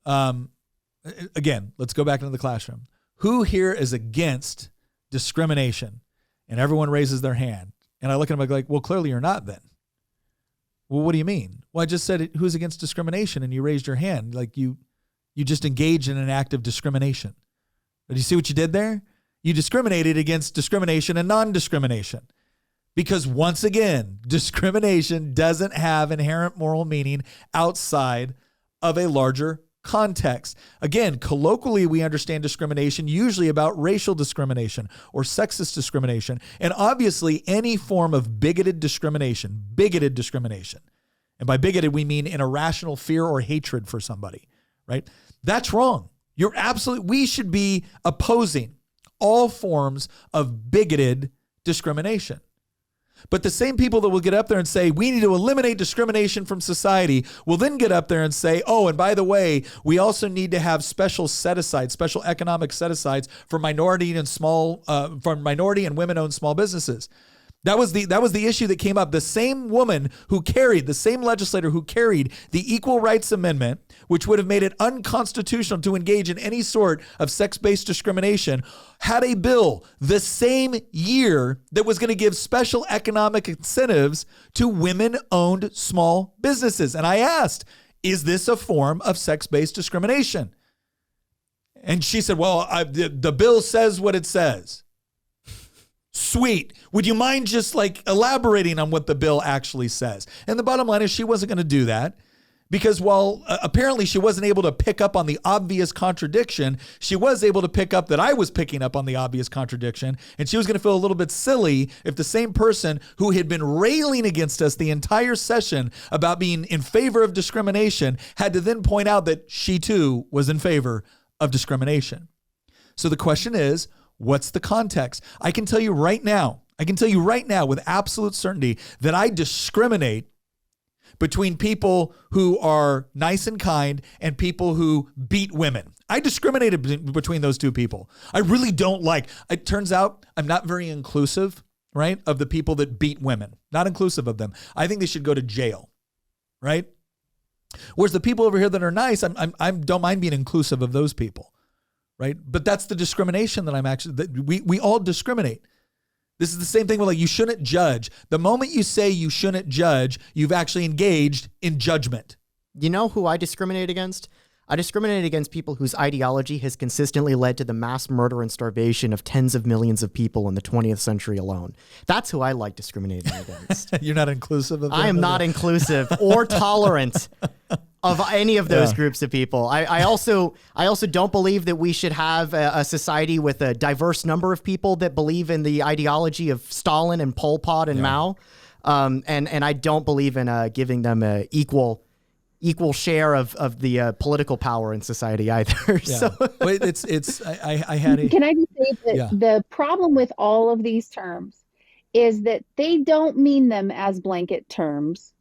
again, let's go back into the classroom. Who here is against discrimination? And everyone raises their hand. And I look at them like, well, clearly you're not then. Well, what do you mean? Well, I just said who's against discrimination, and you raised your hand. Like you just engaged in an act of discrimination. But you see what you did there? You discriminated against discrimination and non-discrimination. Because once again, discrimination doesn't have inherent moral meaning outside of a larger context. Again, colloquially, we understand discrimination usually about racial discrimination or sexist discrimination. And obviously, any form of bigoted discrimination. And by bigoted, we mean an irrational fear or hatred for somebody, right? That's wrong. We should be opposing all forms of bigoted discrimination. But the same people that will get up there and say, we need to eliminate discrimination from society, will then get up there and say, oh, and by the way, we also need to have special economic set-asides for minority and women-owned small businesses. That was the issue that came up. The same legislator who carried the Equal Rights Amendment, which would have made it unconstitutional to engage in any sort of sex-based discrimination, had a bill the same year that was going to give special economic incentives to women-owned small businesses. And I asked, is this a form of sex-based discrimination? And she said, well, the bill says what it says. Sweet. Would you mind just elaborating on what the bill actually says? And the bottom line is she wasn't going to do that because while apparently she wasn't able to pick up on the obvious contradiction, she was able to pick up that I was picking up on the obvious contradiction. And she was going to feel a little bit silly if the same person who had been railing against us the entire session about being in favor of discrimination had to then point out that she too was in favor of discrimination. So the question is, what's the context? I can tell you right now with absolute certainty that I discriminate between people who are nice and kind and people who beat women. I discriminated between those two people. I really don't it turns out I'm not very inclusive, right, of the people that beat women. Not inclusive of them. I think they should go to jail, right? Whereas the people over here that are nice, I don't mind being inclusive of those people. Right. But that's the discrimination that we all discriminate. This is the same thing with you shouldn't judge. The moment you say you shouldn't judge, you've actually engaged in judgment. You know who I discriminate against? I discriminate against people whose ideology has consistently led to the mass murder and starvation of tens of millions of people in the 20th century alone. That's who I like discriminating against. You're not inclusive of them? I am not inclusive or tolerant of any of those groups of people. I also don't believe that we should have a society with a diverse number of people that believe in the ideology of Stalin and Pol Pot and Mao. And I don't believe in giving them a equal share of the political power in society either. Yeah. So Wait, I had a... Can I just say that the problem with all of these terms is that they don't mean them as blanket terms.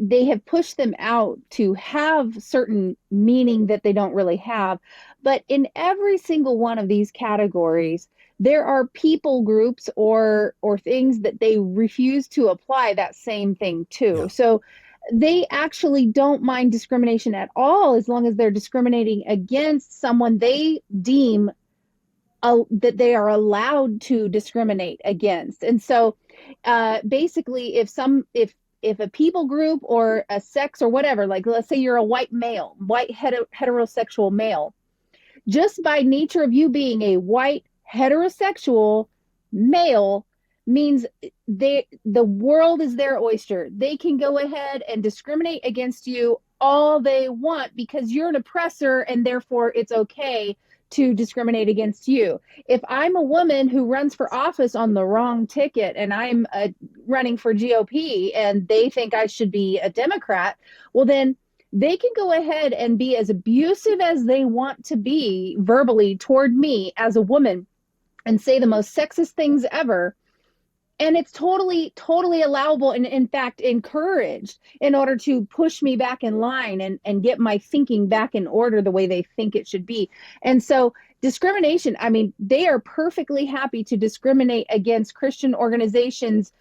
They have pushed them out to have certain meaning that they don't really have. But in every single one of these categories, there are people groups or things that they refuse to apply that same thing to. Yeah. So they actually don't mind discrimination at all as long as they're discriminating against someone they deem that they are allowed to discriminate against. And so basically, if if a people group or a sex or whatever, like let's say you're a white male, white heterosexual male, just by nature of you being a white heterosexual male means the world is their oyster. They can go ahead and discriminate against you all they want because you're an oppressor, and therefore it's okay to discriminate against you. If I'm a woman who runs for office on the wrong ticket and I'm running for GOP and they think I should be a Democrat, well, then they can go ahead and be as abusive as they want to be verbally toward me as a woman and say the most sexist things ever. And it's totally, totally allowable and, in fact, encouraged in order to push me back in line and get my thinking back in order the way they think it should be. And so discrimination, I mean, they are perfectly happy to discriminate against Christian organizations.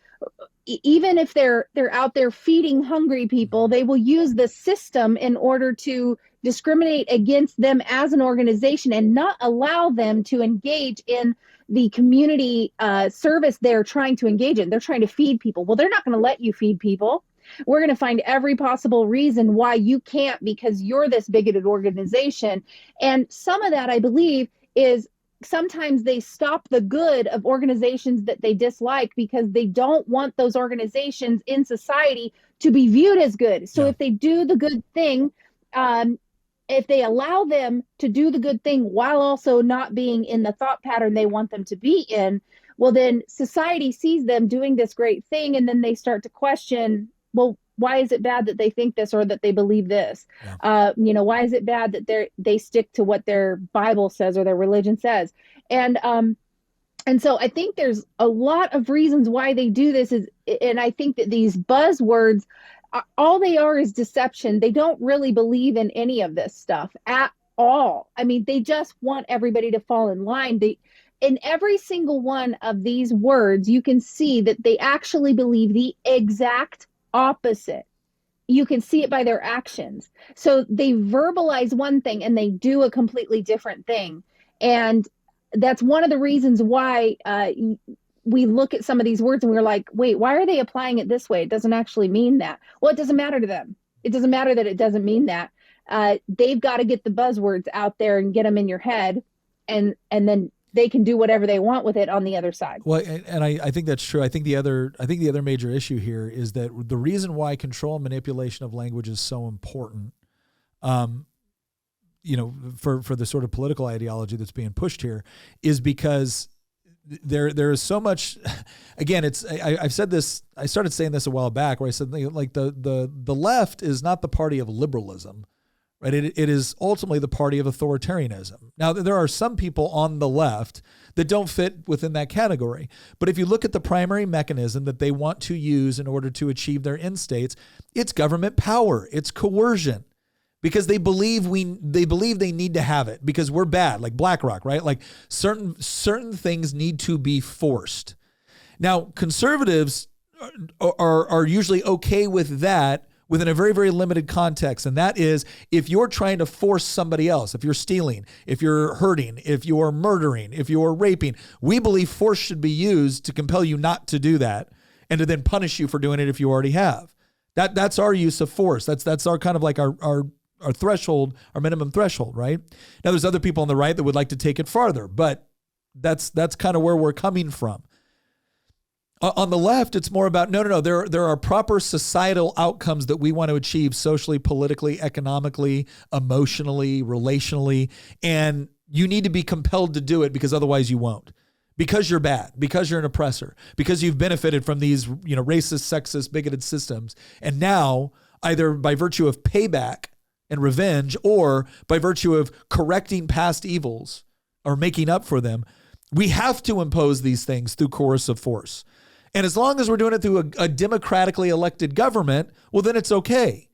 Even if they're out there feeding hungry people, they will use the system in order to discriminate against them as an organization and not allow them to engage in the community service they're trying to engage in. They're trying to feed people. Well, they're not going to let you feed people. We're going to find every possible reason why you can't because you're this bigoted organization. And some of that, I believe, is sometimes they stop the good of organizations that they dislike because they don't want those organizations in society to be viewed as good. So if they do the good thing, if they allow them to do the good thing while also not being in the thought pattern they want them to be in, well, then society sees them doing this great thing. And then they start to question, well, why is it bad that they think this or that they believe this? Why is it bad that they stick to what their Bible says or their religion says? And so I think there's a lot of reasons why they do this and I think that these buzzwords, all they are is deception. They don't really believe in any of this stuff at all. I mean, they just want everybody to fall in line. In every single one of these words, you can see that they actually believe the exact opposite. You can see it by their actions. So they verbalize one thing and they do a completely different thing. And that's one of the reasons why we look at some of these words and we're like, wait, why are they applying it this way? It doesn't actually mean that. Well, it doesn't matter to them. It doesn't matter that it doesn't mean that. They've got to get the buzzwords out there and get them in your head, and then they can do whatever they want with it on the other side. Well, and I think that's true. I think the other major issue here is that the reason why control and manipulation of language is so important, for the sort of political ideology that's being pushed here, is because there is so much. Again, I've said this. I started saying this a while back, where I said like the left is not the party of liberalism. Right. It is ultimately the party of authoritarianism. Now, there are some people on the left that don't fit within that category. But if you look at the primary mechanism that they want to use in order to achieve their end states, it's government power. It's coercion, because they believe they need to have it because we're bad, like BlackRock, right? Like certain things need to be forced. Now, conservatives are usually okay with that within a very, very limited context. And that is if you're trying to force somebody else, if you're stealing, if you're hurting, if you're murdering, if you're raping, we believe force should be used to compel you not to do that and to then punish you for doing it if you already have. That's our use of force. That's our kind of like our threshold, our minimum threshold, right? Now there's other people on the right that would like to take it farther, but that's kind of where we're coming from. On the left, it's more about, no. There are proper societal outcomes that we want to achieve socially, politically, economically, emotionally, relationally, and you need to be compelled to do it because otherwise you won't. Because you're bad, because you're an oppressor, because you've benefited from these, racist, sexist, bigoted systems. And now, either by virtue of payback and revenge or by virtue of correcting past evils or making up for them, we have to impose these things through coercive force. And as long as we're doing it through a democratically elected government, well, then it's okay.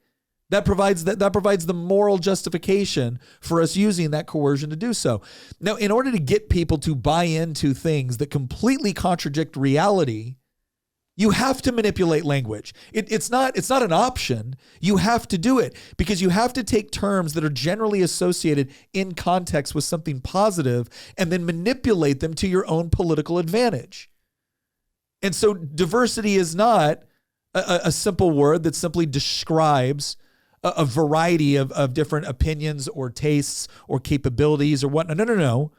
That provides the moral justification for us using that coercion to do so. Now, in order to get people to buy into things that completely contradict reality, you have to manipulate language. It's not an option. You have to do it because you have to take terms that are generally associated in context with something positive and then manipulate them to your own political advantage. And so diversity is not a simple word that simply describes a variety of different opinions or tastes or capabilities or whatnot. No.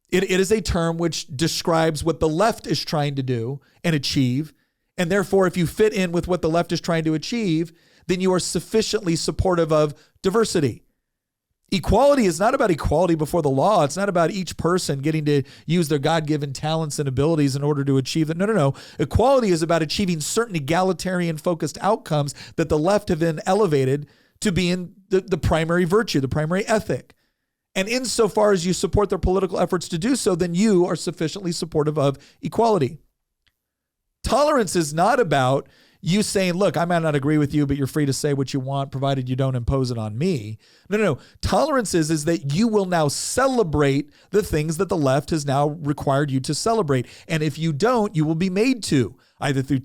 It is a term which describes what the left is trying to do and achieve. And therefore, if you fit in with what the left is trying to achieve, then you are sufficiently supportive of diversity. Equality is not about equality before the law. It's not about each person getting to use their God-given talents and abilities in order to achieve that. No. Equality is about achieving certain egalitarian focused outcomes that the left have been elevated to being the primary virtue, the primary ethic. And insofar as you support their political efforts to do so, then you are sufficiently supportive of equality. Tolerance is not about you saying, look, I might not agree with you, but you're free to say what you want, provided you don't impose it on me. No. Tolerance is that you will now celebrate the things that the left has now required you to celebrate. And if you don't, you will be made to, either through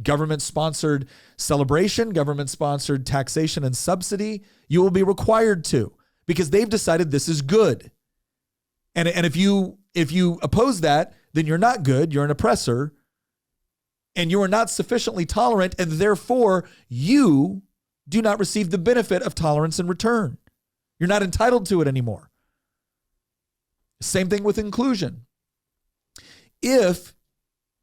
government-sponsored celebration, government-sponsored taxation and subsidy. You will be required to, because they've decided this is good. And if you oppose that, then you're not good, you're an oppressor. And you are not sufficiently tolerant, and therefore you do not receive the benefit of tolerance in return. You're not entitled to it anymore. Same thing with inclusion. If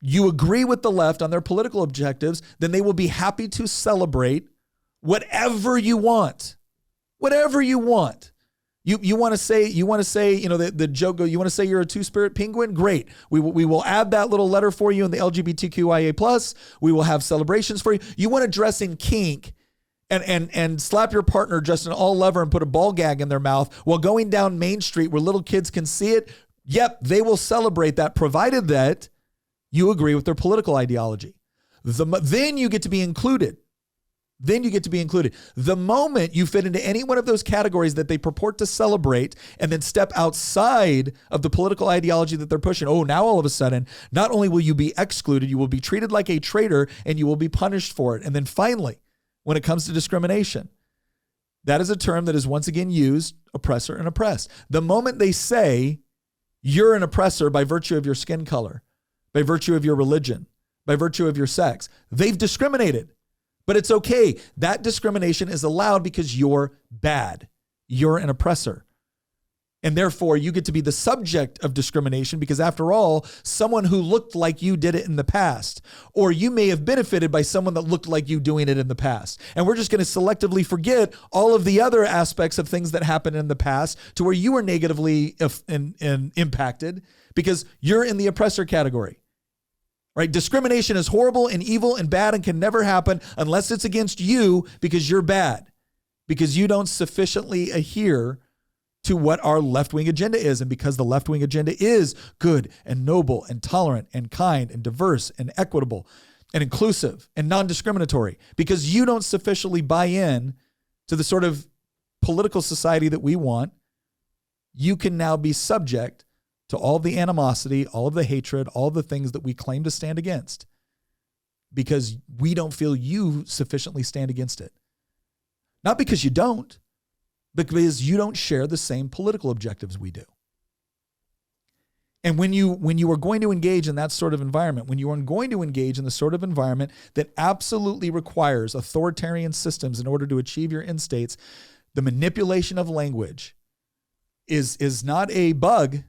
you agree with the left on their political objectives, then they will be happy to celebrate whatever you want. Whatever you want. You want to say, the joke, you want to say you're a two-spirit penguin? Great. We will add that little letter for you in the LGBTQIA+. We will have celebrations for you. You want to dress in kink and slap your partner dressed in all leather and put a ball gag in their mouth while going down Main Street where little kids can see it? Yep, they will celebrate that, provided that you agree with their political ideology. Then you get to be included. The moment you fit into any one of those categories that they purport to celebrate and then step outside of the political ideology that they're pushing, now all of a sudden, not only will you be excluded, you will be treated like a traitor and you will be punished for it. And then finally, when it comes to discrimination, that is a term that is once again used, oppressor and oppressed. The moment they say you're an oppressor by virtue of your skin color, by virtue of your religion, by virtue of your sex, they've discriminated. But it's okay. That discrimination is allowed because you're bad. You're an oppressor. And therefore, you get to be the subject of discrimination because, after all, someone who looked like you did it in the past. Or you may have benefited by someone that looked like you doing it in the past. And we're just going to selectively forget all of the other aspects of things that happened in the past to where you were negatively impacted because you're in the oppressor category. Right? Discrimination is horrible and evil and bad and can never happen unless it's against you because you're bad, because you don't sufficiently adhere to what our left-wing agenda is. And because the left-wing agenda is good and noble and tolerant and kind and diverse and equitable and inclusive and non-discriminatory, because you don't sufficiently buy in to the sort of political society that we want, you can now be subject to all the animosity, all of the hatred, all of the things that we claim to stand against because we don't feel you sufficiently stand against it. Not because you don't, but because you don't share the same political objectives we do. And when you are going to engage in that sort of environment, when you are going to engage in the sort of environment that absolutely requires authoritarian systems in order to achieve your end states, the manipulation of language is not a bug.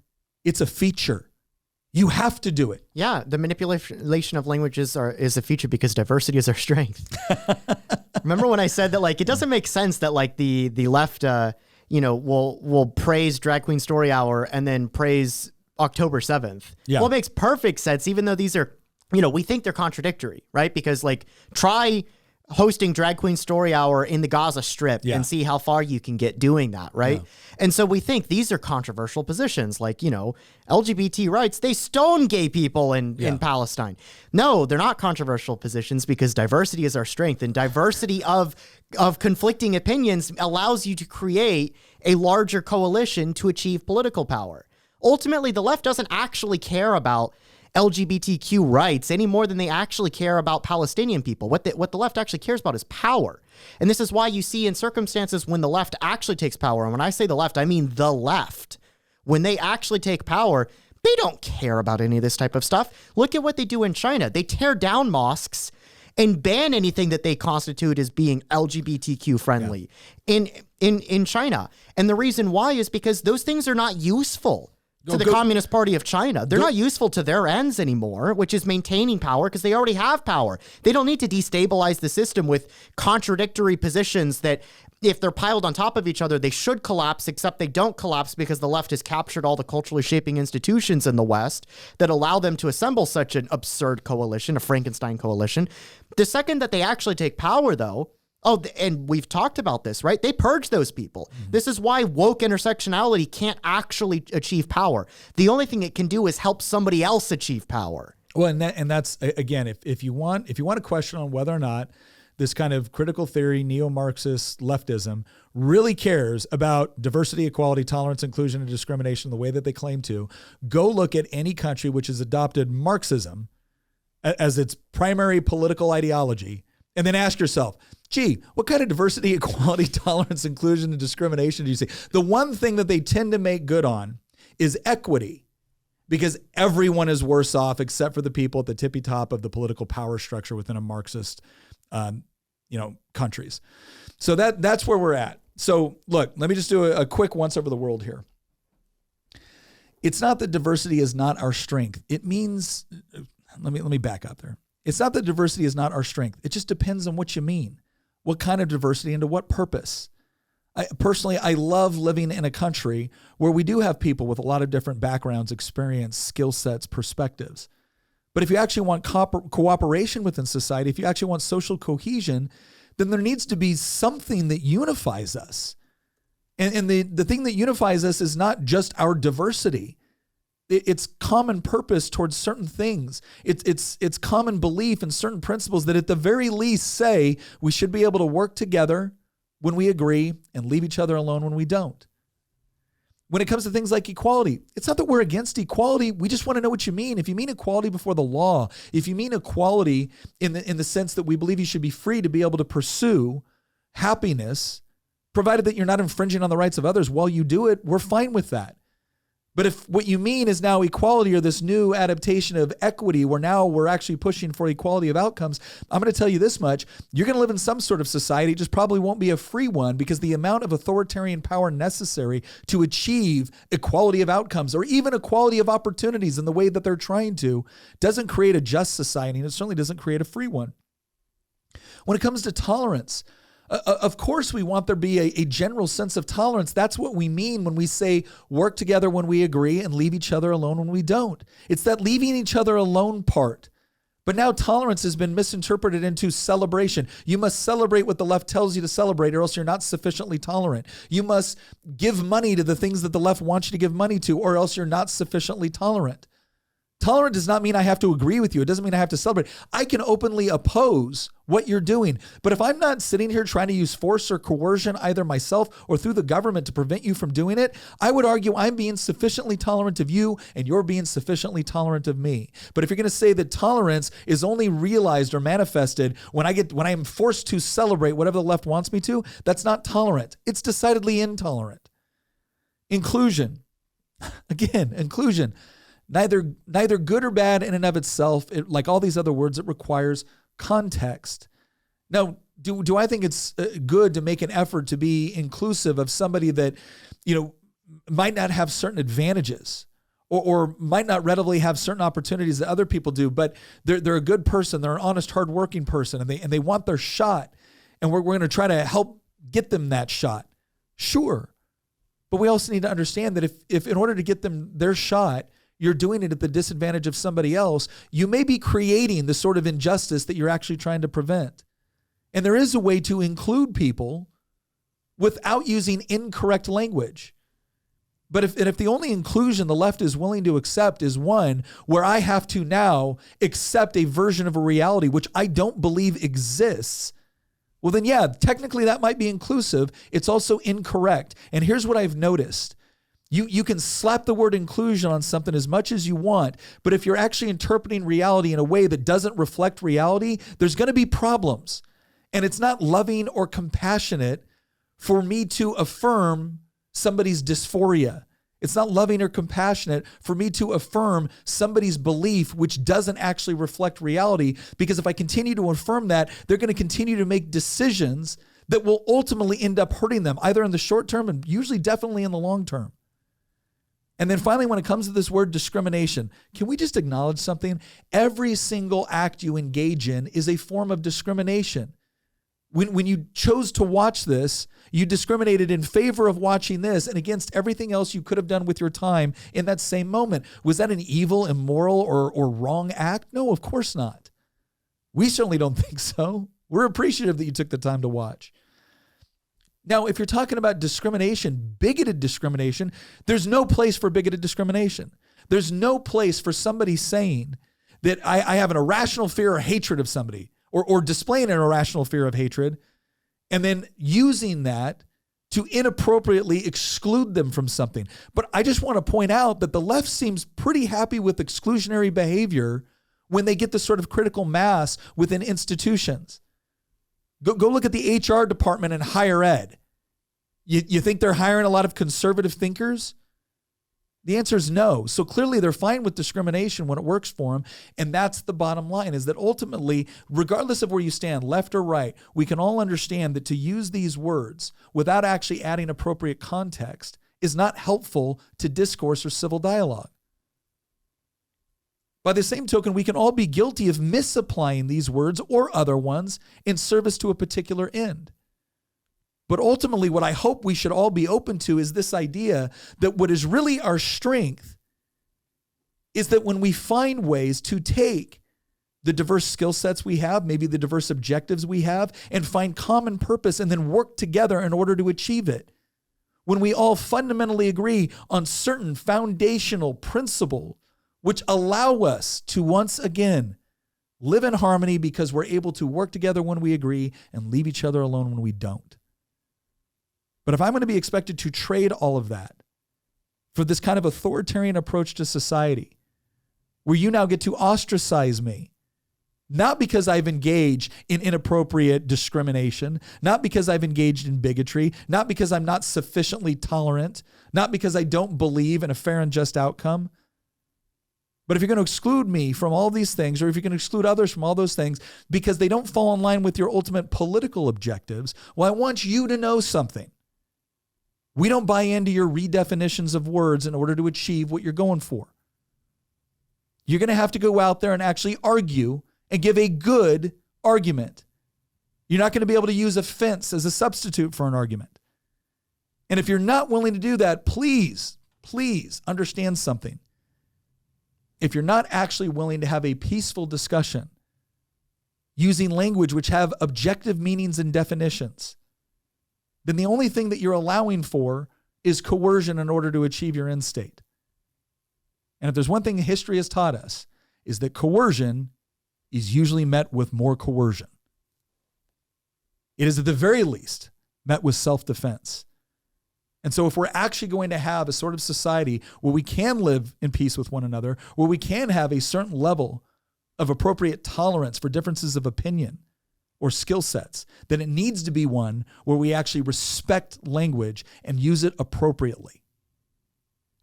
It's a feature. You have to do it. Yeah, the manipulation of languages is a feature because diversity is our strength. Remember when I said that, like, it doesn't make sense that, like, the left, will praise Drag Queen Story Hour and then praise October 7th. Yeah. Well, it makes perfect sense, even though these are, we think they're contradictory, right? Because, like, try hosting Drag Queen Story Hour in the Gaza Strip and see how far you can get doing that, right? Yeah. And so we think these are controversial positions, like, LGBT rights, they stone gay people in Palestine. No, they're not controversial positions because diversity is our strength, and diversity of conflicting opinions allows you to create a larger coalition to achieve political power. Ultimately, the left doesn't actually care about LGBTQ rights any more than they actually care about Palestinian people. What the left actually cares about is power. And this is why you see in circumstances when the left actually takes power, and when I say the left, I mean the left, when they actually take power, they don't care about any of this type of stuff. Look at what they do in China. They tear down mosques and ban anything that they constitute as being LGBTQ friendly in China. And the reason why is because those things are not useful to the Communist Party of China. They're not useful to their ends anymore, which is maintaining power, because they already have power. They don't need to destabilize the system with contradictory positions that, if they're piled on top of each other, they should collapse, except they don't collapse because the left has captured all the culturally shaping institutions in the West that allow them to assemble such an absurd coalition, a Frankenstein coalition. The second that they actually take power, though, and we've talked about this, right? They purge those people. Mm-hmm. This is why woke intersectionality can't actually achieve power. The only thing it can do is help somebody else achieve power. Well, and that's again, if you want a question on whether or not this kind of critical theory, neo-Marxist leftism really cares about diversity, equality, tolerance, inclusion, and discrimination the way that they claim to, go look at any country which has adopted Marxism as its primary political ideology, and then ask yourself, gee, what kind of diversity, equality, tolerance, inclusion, and discrimination do you see? The one thing that they tend to make good on is equity, because everyone is worse off except for the people at the tippy top of the political power structure within a Marxist countries. So that's where we're at. So look, let me just do a quick once over the world here. It's not that diversity is not our strength. It means, let me back up there. It's not that diversity is not our strength. It just depends on what you mean. What kind of diversity and to what purpose? I love living in a country where we do have people with a lot of different backgrounds, experience, skill sets, perspectives. But if you actually want cooperation within society, if you actually want social cohesion, then there needs to be something that unifies us. And the thing that unifies us is not just our diversity. It's common purpose towards certain things. It's common belief in certain principles that at the very least say we should be able to work together when we agree and leave each other alone when we don't. When it comes to things like equality, it's not that we're against equality. We just want to know what you mean. If you mean equality before the law, if you mean equality in the sense that we believe you should be free to be able to pursue happiness, provided that you're not infringing on the rights of others while you do it, we're fine with that. But if what you mean is now equality or this new adaptation of equity, where now we're actually pushing for equality of outcomes, I'm going to tell you this much. You're going to live in some sort of society. It just probably won't be a free one, because the amount of authoritarian power necessary to achieve equality of outcomes or even equality of opportunities in the way that they're trying to doesn't create a just society, and it certainly doesn't create a free one. When it comes to tolerance, of course, we want there be a general sense of tolerance. That's what we mean when we say work together when we agree and leave each other alone when we don't. It's that leaving each other alone part. But now tolerance has been misinterpreted into celebration. You must celebrate what the left tells you to celebrate, or else you're not sufficiently tolerant. You must give money to the things that the left wants you to give money to, or else you're not sufficiently tolerant. Tolerant does not mean I have to agree with you. It doesn't mean I have to celebrate. I can openly oppose what you're doing. But if I'm not sitting here trying to use force or coercion, either myself or through the government, to prevent you from doing it, I would argue I'm being sufficiently tolerant of you and you're being sufficiently tolerant of me. But if you're going to say that tolerance is only realized or manifested when I am forced to celebrate whatever the left wants me to, that's not tolerant. It's decidedly intolerant. Inclusion. Again, inclusion. Neither good or bad in and of itself. Like all these other words, it requires context. Now, do I think it's good to make an effort to be inclusive of somebody that, might not have certain advantages or might not readily have certain opportunities that other people do, but they're a good person, they're an honest, hardworking person, and they want their shot, and we're going to try to help get them that shot. Sure. But we also need to understand that if in order to get them their shot, you're doing it at the disadvantage of somebody else, you may be creating the sort of injustice that you're actually trying to prevent. And there is a way to include people without using incorrect language. But if the only inclusion the left is willing to accept is one where I have to now accept a version of a reality which I don't believe exists, well then yeah, technically that might be inclusive. It's also incorrect. And here's what I've noticed. You can slap the word inclusion on something as much as you want, but if you're actually interpreting reality in a way that doesn't reflect reality, there's going to be problems. And it's not loving or compassionate for me to affirm somebody's dysphoria. It's not loving or compassionate for me to affirm somebody's belief, which doesn't actually reflect reality. Because if I continue to affirm that, they're going to continue to make decisions that will ultimately end up hurting them, either in the short term and usually definitely in the long term. And then finally, when it comes to this word discrimination, can we just acknowledge something? Every single act you engage in is a form of discrimination. When you chose to watch this, you discriminated in favor of watching this and against everything else you could have done with your time in that same moment. Was that an evil, immoral, or wrong act? No, of course not. We certainly don't think so. We're appreciative that you took the time to watch. Now, if you're talking about discrimination, bigoted discrimination, there's no place for bigoted discrimination. There's no place for somebody saying that I have an irrational fear or hatred of somebody, or displaying an irrational fear of hatred, and then using that to inappropriately exclude them from something. But I just want to point out that the left seems pretty happy with exclusionary behavior when they get the sort of critical mass within institutions. Go look at the HR department in higher ed. You think they're hiring a lot of conservative thinkers? The answer is no. So clearly they're fine with discrimination when it works for them. And that's the bottom line, is that ultimately, regardless of where you stand, left or right, we can all understand that to use these words without actually adding appropriate context is not helpful to discourse or civil dialogue. By the same token, we can all be guilty of misapplying these words or other ones in service to a particular end. But ultimately, what I hope we should all be open to is this idea that what is really our strength is that when we find ways to take the diverse skill sets we have, maybe the diverse objectives we have, and find common purpose and then work together in order to achieve it. When we all fundamentally agree on certain foundational principles which allow us to once again live in harmony because we're able to work together when we agree and leave each other alone when we don't. But if I'm going to be expected to trade all of that for this kind of authoritarian approach to society, where you now get to ostracize me, not because I've engaged in inappropriate discrimination, not because I've engaged in bigotry, not because I'm not sufficiently tolerant, not because I don't believe in a fair and just outcome, but if you're going to exclude me from all these things, or if you're going to exclude others from all those things because they don't fall in line with your ultimate political objectives, well, I want you to know something. We don't buy into your redefinitions of words in order to achieve what you're going for. You're going to have to go out there and actually argue and give a good argument. You're not going to be able to use offense as a substitute for an argument. And if you're not willing to do that, please understand something. If you're not actually willing to have a peaceful discussion using language which have objective meanings and definitions, then the only thing that you're allowing for is coercion in order to achieve your end state. And if there's one thing history has taught us, is that coercion is usually met with more coercion. It is at the very least met with self-defense. And so if we're actually going to have a sort of society where we can live in peace with one another, where we can have a certain level of appropriate tolerance for differences of opinion or skill sets, then it needs to be one where we actually respect language and use it appropriately.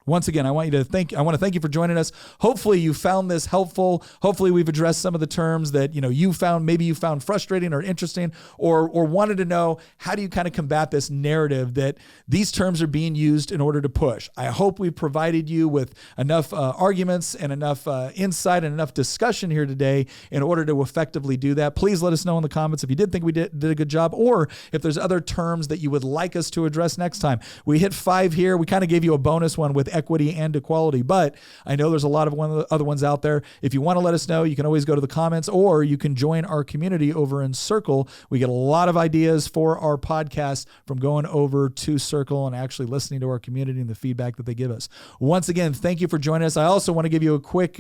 Once again, I want to thank you for joining us. Hopefully you found this helpful. Hopefully we've addressed some of the terms that you found frustrating or interesting, or wanted to know, how do you kind of combat this narrative that these terms are being used in order to push. I hope we provided you with enough arguments and enough insight and enough discussion here today in order to effectively do that. Please let us know in the comments if you did think we did a good job, or if there's other terms that you would like us to address next time. We hit 5 here. We kind of gave you a bonus one with equity and equality, but I know there's a lot of other ones out there. If you want to let us know, you can always go to the comments, or you can join our community over in Circle. We get a lot of ideas for our podcast from going over to Circle and actually listening to our community and the feedback that they give us. Once again, thank you for joining us. I also want to give you a quick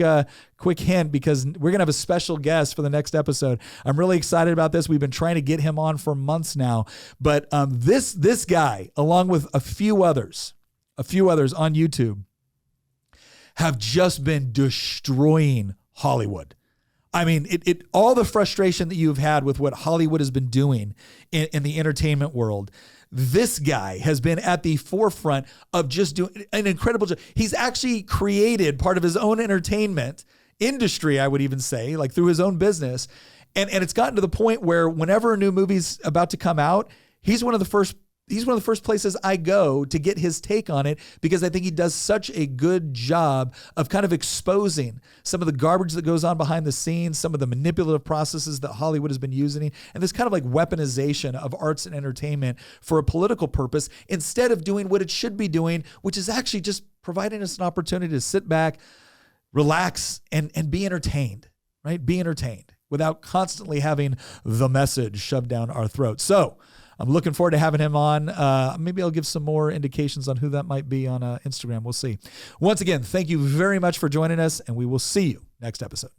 hint, because we're going to have a special guest for the next episode. I'm really excited about this. We've been trying to get him on for months now, but this guy, along with a few others on YouTube, have just been destroying Hollywood. I mean, all the frustration that you've had with what Hollywood has been doing in the entertainment world, this guy has been at the forefront of just doing an incredible job. He's actually created part of his own entertainment industry, I would even say, like through his own business. And it's gotten to the point where whenever a new movie's about to come out, he's one of the first places I go to get his take on it, because I think he does such a good job of kind of exposing some of the garbage that goes on behind the scenes, some of the manipulative processes that Hollywood has been using, and this kind of like weaponization of arts and entertainment for a political purpose, instead of doing what it should be doing, which is actually just providing us an opportunity to sit back, relax, and be entertained, right? Be entertained without constantly having the message shoved down our throats. So I'm looking forward to having him on. Maybe I'll give some more indications on who that might be on Instagram. We'll see. Once again, thank you very much for joining us, and we will see you next episode.